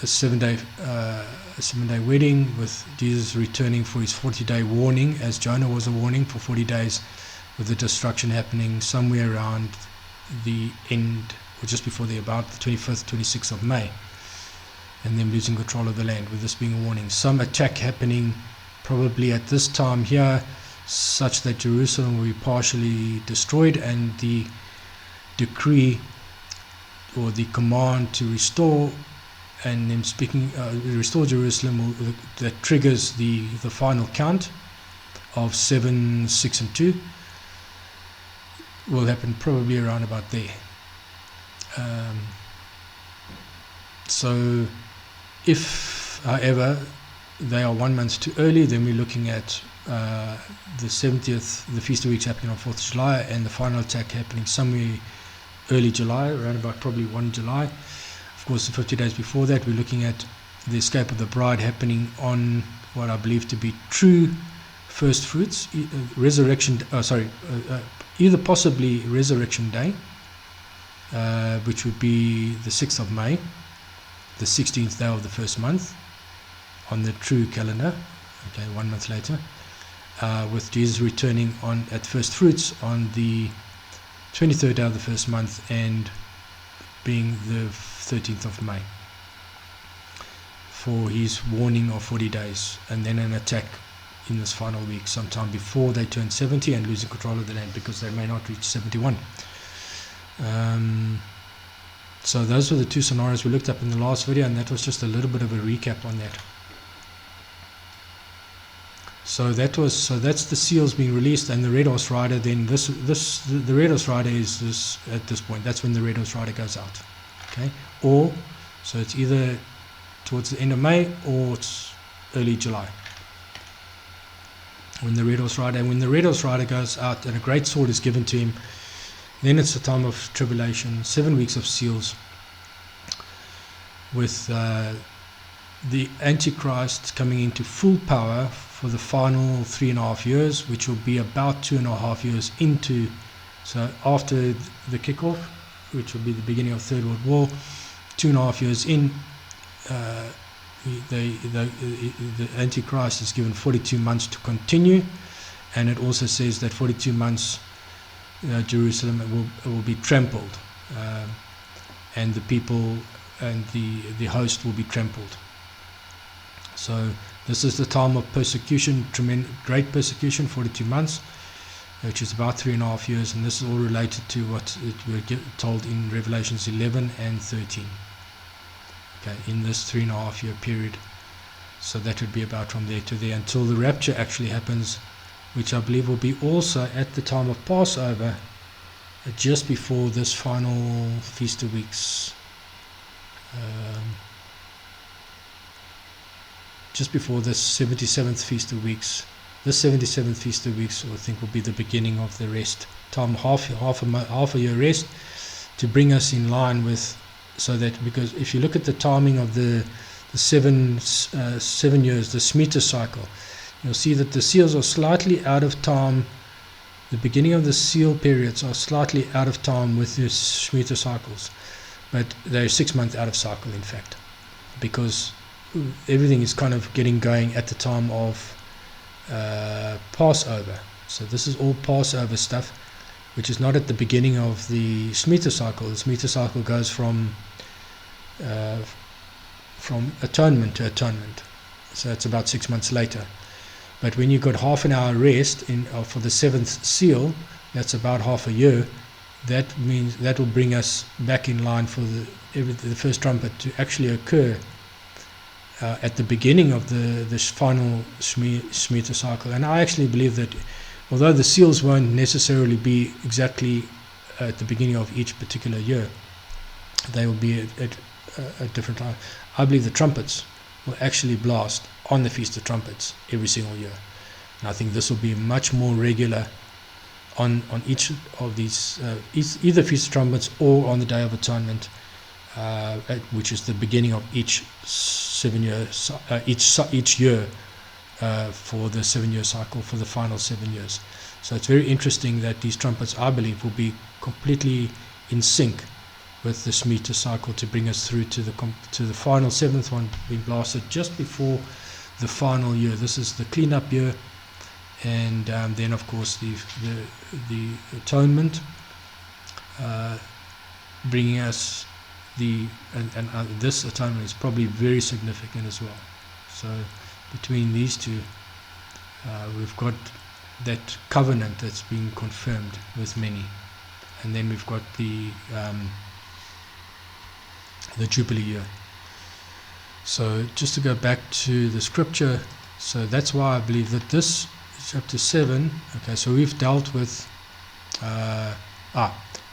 a 7-day wedding, with Jesus returning for his 40-day warning, as Jonah was a warning for 40 days, with the destruction happening somewhere around the end, or just before about the 25th, 26th of May, and then losing control of the land, with this being a warning. Some attack happening probably at this time here, such that Jerusalem will be partially destroyed, and the decree or the command to restore, and them speaking restore Jerusalem, that triggers the final count of 7, 6 and 2, will happen probably around about there. So if however they are 1 month too early, then we're looking at the 70th, the Feast of Weeks happening on 4th of July, and the final attack happening somewhere early July, around about probably 1 July. Of course, the 50 days before that, we're looking at the escape of the bride happening on what I believe to be true first fruits, either possibly Resurrection Day, which would be the 6th of May, the 16th day of the first month on the true calendar, okay, 1 month later, with Jesus returning at first fruits on the 23rd day of the first month, and being the 13th of May for his warning of 40 days, and then an attack in this final week sometime before they turn 70 and losing control of the land, because they may not reach 71. So those were the two scenarios we looked up in the last video, and that was just a little bit of a recap on that. So that's the seals being released, and the Red Horse Rider. Then the Red Horse Rider is this at this point. That's when the Red Horse Rider goes out. Okay, or so it's either towards the end of May or it's early July. When the Red Horse Rider goes out and a great sword is given to him, then it's a time of tribulation, 7 weeks of seals, with the Antichrist coming into full power for the final 3.5 years, which will be about 2.5 years into, so after the kickoff, which will be the beginning of Third World War, 2.5 years in, the Antichrist is given 42 months to continue, and it also says that 42 months Jerusalem will be trampled, and the people and the host will be trampled. So this is the time of persecution, great persecution, 42 months, which is about 3.5 years, and this is all related to what we're told in Revelations 11 and 13. Okay, in this 3.5 year period. So that would be about from there to there until the rapture actually happens, which I believe will be also at the time of Passover, just before this final Feast of Weeks. Just before the 77th Feast of Weeks. This 77th Feast of Weeks, I think, will be the beginning of the rest. Time, half a year rest, to bring us in line with, so that, because if you look at the timing of the 7 years, the Shemitah cycle, you'll see that the seals are slightly out of time. The beginning of the seal periods are slightly out of time with the Shemitah cycles, but they're 6 months out of cycle, in fact, because everything is kind of getting going at the time of Passover. So this is all Passover stuff, which is not at the beginning of the Shemitah cycle. The Shemitah cycle goes from atonement to atonement, so it's about 6 months later. But when you've got half an hour rest for the 7th seal, that's about half a year. That means that will bring us back in line for the first trumpet to actually occur at the beginning of the final Shemitah cycle. And I actually believe that although the seals won't necessarily be exactly at the beginning of each particular year, they will be at a different time. I believe the trumpets will actually blast on the Feast of Trumpets every single year. And I think this will be much more regular on each of these, either Feast of Trumpets or on the Day of Atonement, which is the beginning of each 7 years, each year for the 7 year cycle, for the final 7 years. So it's very interesting that these trumpets, I believe, will be completely in sync with the Shemitah cycle to bring us through to the final 7th one being blasted just before the final year. This is the cleanup year, and then of course the atonement, bringing us and this atonement is probably very significant as well. So between these two, we've got that covenant that's being confirmed with many, and then we've got the Jubilee year. So just to go back to the scripture, so that's why I believe that this chapter 7, okay, so we've dealt with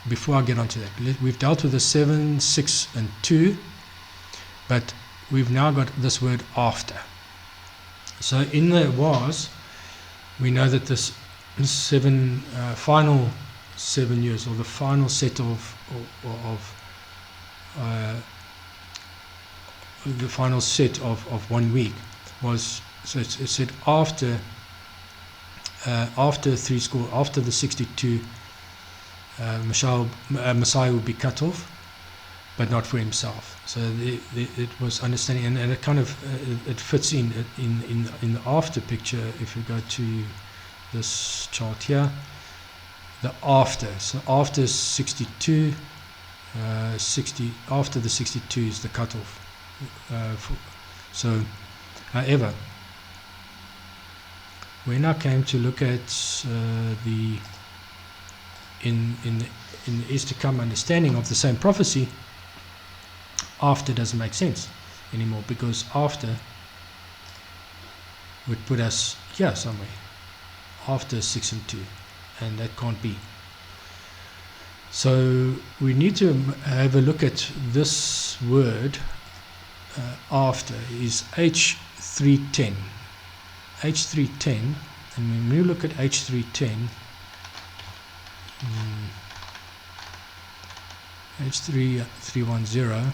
before I get onto that, we've dealt with the 7, 6 and 2, but we've now got this word after. So in the was, we know that this final 7 years, or the final set of the final set of 1 week was, so it said after 60, after the 62, Messiah would be cut off, but not for himself. So it was understanding, and it kind of it fits in the after picture. If we go to this chart here, the after, so after 62, 60, after the 62 is the cutoff. So, however, when I came to look at in the is to come understanding of the same prophecy, after doesn't make sense anymore, because after would put us here somewhere, after 6 and 2, and that can't be. So we need to have a look at this word after is H310. H310, and when we look at H310, H310,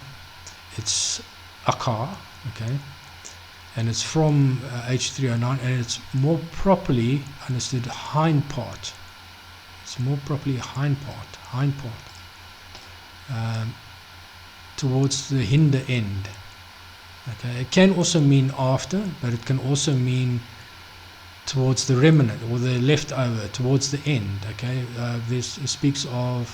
it's Akar, okay, and it's from H309, and it's more properly understood hind part. It's more properly hind part, towards the hinder end. Okay, it can also mean after, but it can also mean towards the remnant or the leftover, towards the end. Okay, this speaks of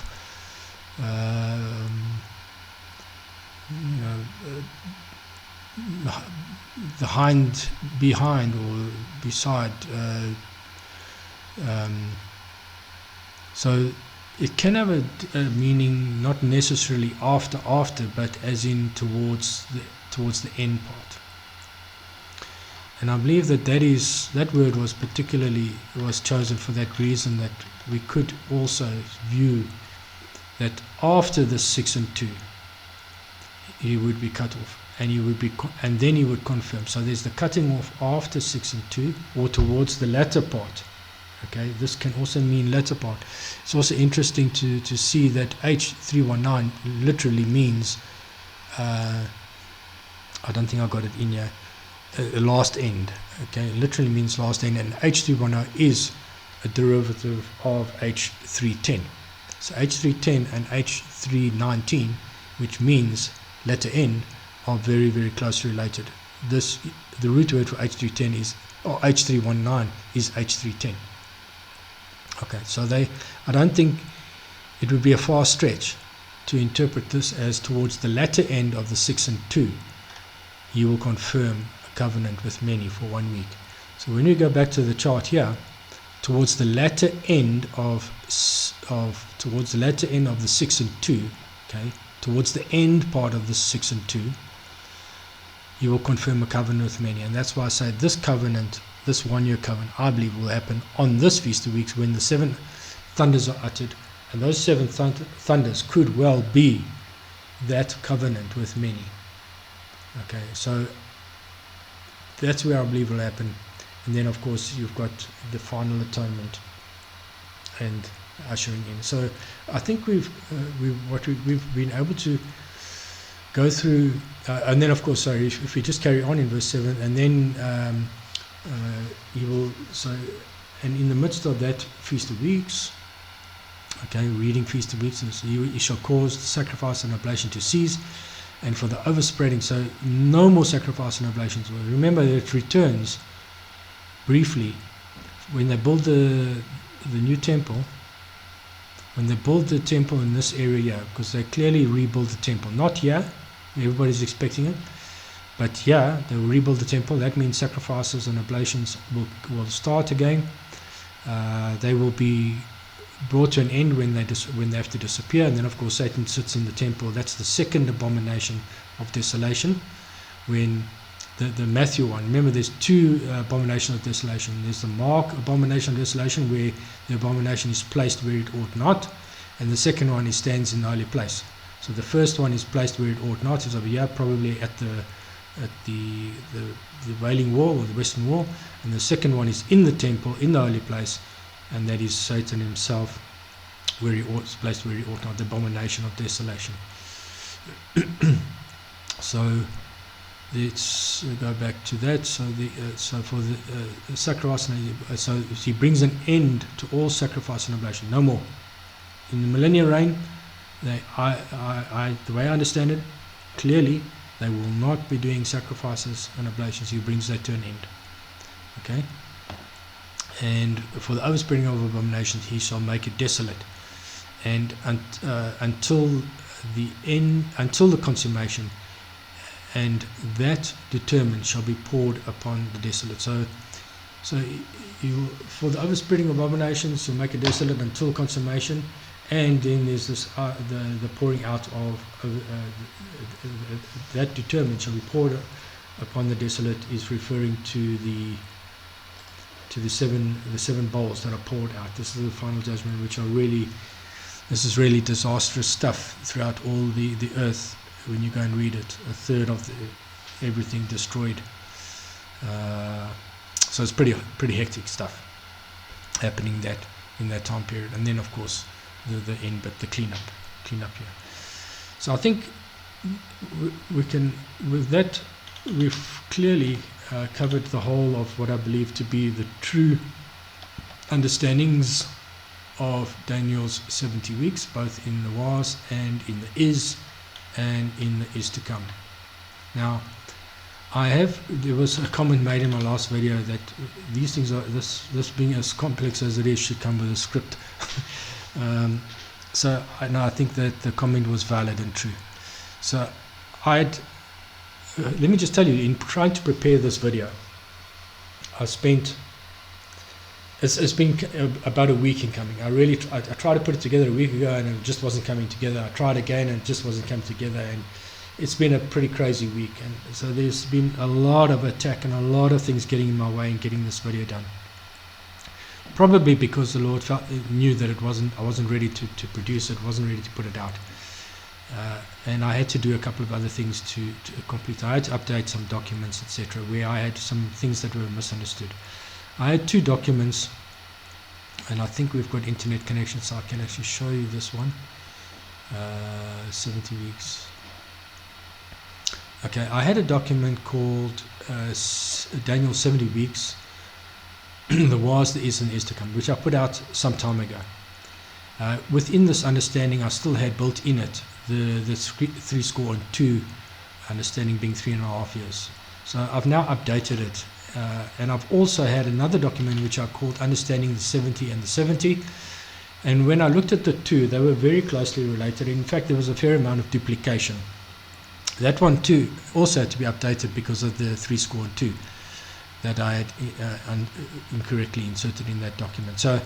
the hind, behind or beside. So it can have a meaning not necessarily after, but as in towards the end part. And I believe that word was chosen for that reason, that we could also view that after the 6 and 2 he would be cut off, and and then he would confirm. So there's the cutting off after 6 and 2, or towards the latter part. Okay, this can also mean latter part. It's also interesting to see that H319 literally means, I don't think I got it in here, last end. Okay, it literally means last end, and H310 is a derivative of H310. So H310 and H319, which means letter end, are very, very closely related. The root word for H310 is, or H319 is H310. Okay, so I don't think it would be a far stretch to interpret this as towards the latter end of the 6 and 2, he will confirm a covenant with many for 1 week. So when we go back to the chart here, towards the latter end of the 6 and 2, okay, towards the end part of the 6 and 2, he will confirm a covenant with many. And that's why I say this covenant, this 1 year covenant, I believe will happen on this Feast of Weeks, when the 7 thunders are uttered, and those 7 thunders could well be that covenant with many. Okay, so that's where I believe will happen. And then of course you've got the final atonement and ushering in. So I think we've been able to go through, and then of course, sorry, if we just carry on in verse 7, and then he will, so, and in the midst of that Feast of Weeks, okay, reading Feast of Weeks, he shall cause the sacrifice and oblation to cease, and for the overspreading, so no more sacrifice and oblations. Remember that it returns briefly when they build the new temple. When they build the temple in this area here, because they clearly rebuild the temple, not here, everybody's expecting it, but here they will rebuild the temple. That means sacrifices and oblations will start again. They will be brought to an end when they have to disappear, and then of course Satan sits in the temple. That's the second abomination of desolation, when the Matthew one. Remember, there's 2 abominations of desolation. There's the Mark abomination of desolation, where the abomination is placed where it ought not, and the second one is stands in the holy place. So the first one is placed where it ought not, is over here, probably at the Wailing Wall or the Western Wall, and the second one is in the temple, in the holy place, and that is Satan himself, where he ought, placed where he ought not, the abomination of desolation. So let's go back to that. So for the sacrifice, so he brings an end to all sacrifice and oblation, no more. In the millennial reign, the way I understand it, clearly they will not be doing sacrifices and oblations. He brings that to an end. Okay. And for the overspreading of abominations, he shall make it desolate, and until the end, until the consummation, and that determined shall be poured upon the desolate. So he will, for the overspreading of abominations, he'll make it desolate until consummation, and then there's this the pouring out of that determined shall be poured upon the desolate is referring to the seven bowls that are poured out. This is the final judgment, which are really, this is really disastrous stuff throughout all the earth. When you go and read it, a third of everything destroyed. So it's pretty hectic stuff happening in that time period. And then of course the end, but the cleanup here. So I think we can, with that, we've clearly covered the whole of what I believe to be the true understandings of Daniel's 70 weeks, both in the was and in the is and in the is to come. Now, there was a comment made in my last video that these things are, this being as complex as it is, should come with a script. So I think that the comment was valid and true. So let me just tell you, in trying to prepare this video, it's been about a week in coming. I tried to put it together a week ago and it just wasn't coming together. I tried again and it just wasn't coming together, and it's been a pretty crazy week. And so there's been a lot of attack and a lot of things getting in my way in getting this video done. Probably because the Lord knew that I wasn't ready to produce it, wasn't ready to put it out. And I had to do a couple of other things to complete. I had to update some documents, etc., where I had some things that were misunderstood. I had 2 documents, and I think we've got internet connection, so I can actually show you this one. 70 weeks. Okay, I had a document called Daniel 70 weeks, the was, the is, and is to come, which I put out some time ago. Within this understanding, I still had built in it the 3² understanding, being 3.5 years. So I've now updated it, and I've also had another document which I called Understanding the 70 and the 70. And when I looked at the 2, they were very closely related. In fact, there was a fair amount of duplication. That one too also had to be updated because of the 3² that I had incorrectly inserted in that document. So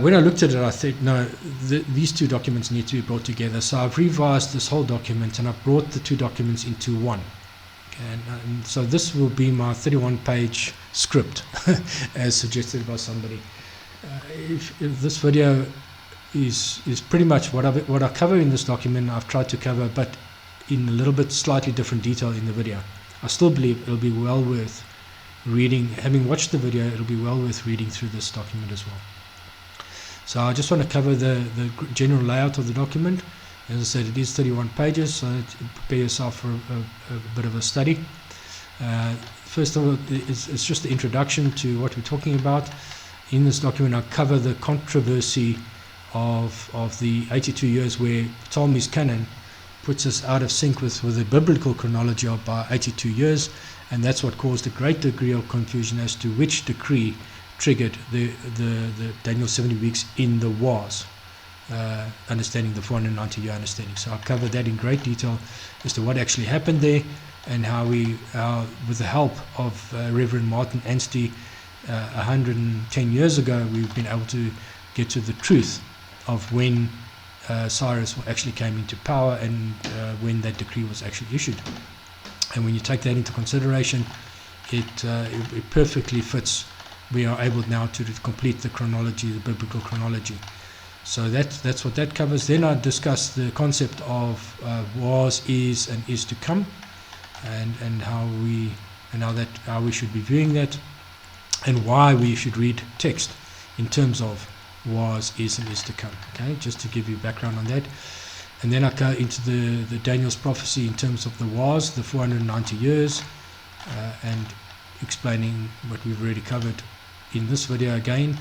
when I looked at it, I thought, no, these 2 documents need to be brought together. So I've revised this whole document and I've brought the 2 documents into one. And so this will be my 31-page script, as suggested by somebody. If this video is pretty much what I cover in this document, I've tried to cover, but in a little bit slightly different detail in the video. I still believe it'll be well worth reading. Having watched the video, it'll be well worth reading through this document as well. So I just want to cover the general layout of the document. As I said, it is 31 pages, so prepare yourself for a bit of a study. First of all, it's just the introduction to what we're talking about. In this document, I cover the controversy of the 82 years where Ptolemy's canon puts us out of sync with the biblical chronology of by 82 years, and that's what caused a great degree of confusion as to which decree triggered the Daniel 70 weeks in the was, understanding the 490-year understanding. So I'll cover that in great detail as to what actually happened there, and how with the help of Reverend Martin Anstey 110 years ago, we've been able to get to the truth of when Cyrus actually came into power and when that decree was actually issued. And when you take that into consideration, it perfectly fits. We are able now to complete the chronology, the biblical chronology. So that's what that covers. Then I discuss the concept of was, is, and is to come, and how we should be viewing that, and why we should read text in terms of was, is, and is to come. Okay, just to give you background on that. And then I go into the Daniel's prophecy in terms of the was, the 490 years, and explaining what we've already covered in this video again.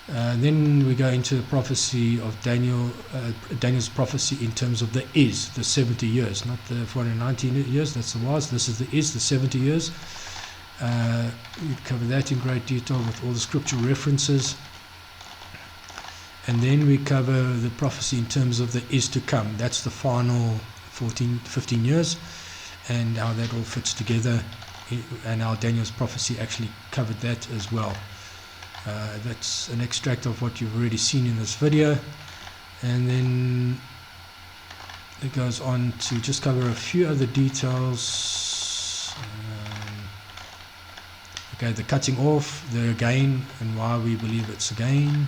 Then we go into the prophecy of Daniel's prophecy in terms of the is, the 70 years, not the 490 years, that's the was. This is the is, the 70 years. We cover that in great detail with all the scriptural references. And then we cover the prophecy in terms of the is to come. That's the final 15 years, and how that all fits together, and how Daniel's prophecy actually covered that as well. That's an extract of what you've already seen in this video, and then it goes on to just cover a few other details. Okay, the cutting off, the again, and why we believe it's again.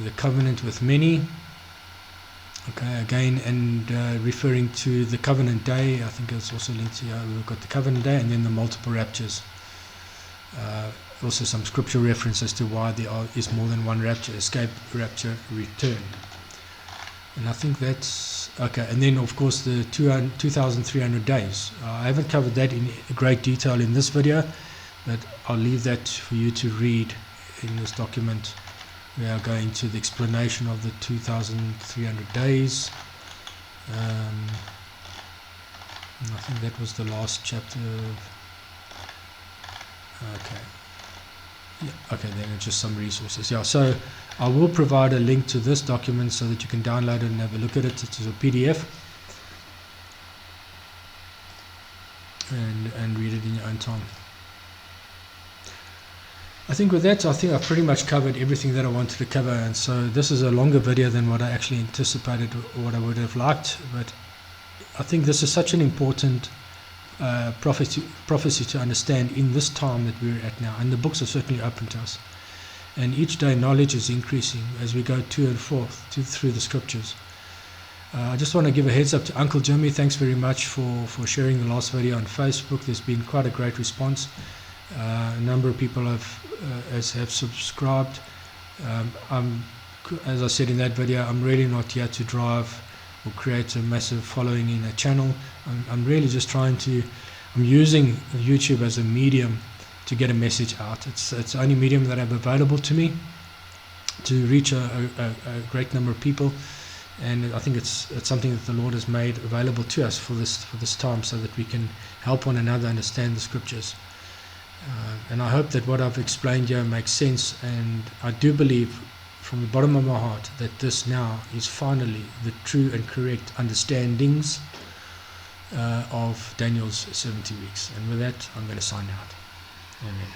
The covenant with many. Okay, again, and referring to the covenant day. I think it's also linked to, we've got the covenant day and then the multiple raptures. Also some scripture reference as to why there is more than one rapture: escape, rapture, return. And I think that's okay. And then of course the 2,300 days. I haven't covered that in great detail in this video, but I'll leave that for you to read in this document. We are going to the explanation of the 2,300 days. And I think that was the last chapter. Okay. Yeah, okay, then it's just some resources. Yeah, so I will provide a link to this document so that you can download it and have a look at it. It's a PDF. And read it in your own time. I think with that, I think I've pretty much covered everything that I wanted to cover, and so this is a longer video than what I actually anticipated or what I would have liked, but I think this is such an important prophecy to understand in this time that we're at now, and the books are certainly open to us, and each day knowledge is increasing as we go to and forth through the scriptures. I just want to give a heads up to Uncle Jimmy. Thanks very much for sharing the last video on Facebook. There's been quite a great response. A number of people have subscribed. As I said in that video, I'm really not here to drive or create a massive following in a channel. I'm really just I'm using YouTube as a medium to get a message out. It's the only medium that I have available to me to reach a great number of people, and I think it's something that the Lord has made available to us for this time, so that we can help one another understand the scriptures. And I hope that what I've explained here makes sense, and I do believe from the bottom of my heart that this now is finally the true and correct understandings of Daniel's 70 weeks. And with that, I'm going to sign out. Amen.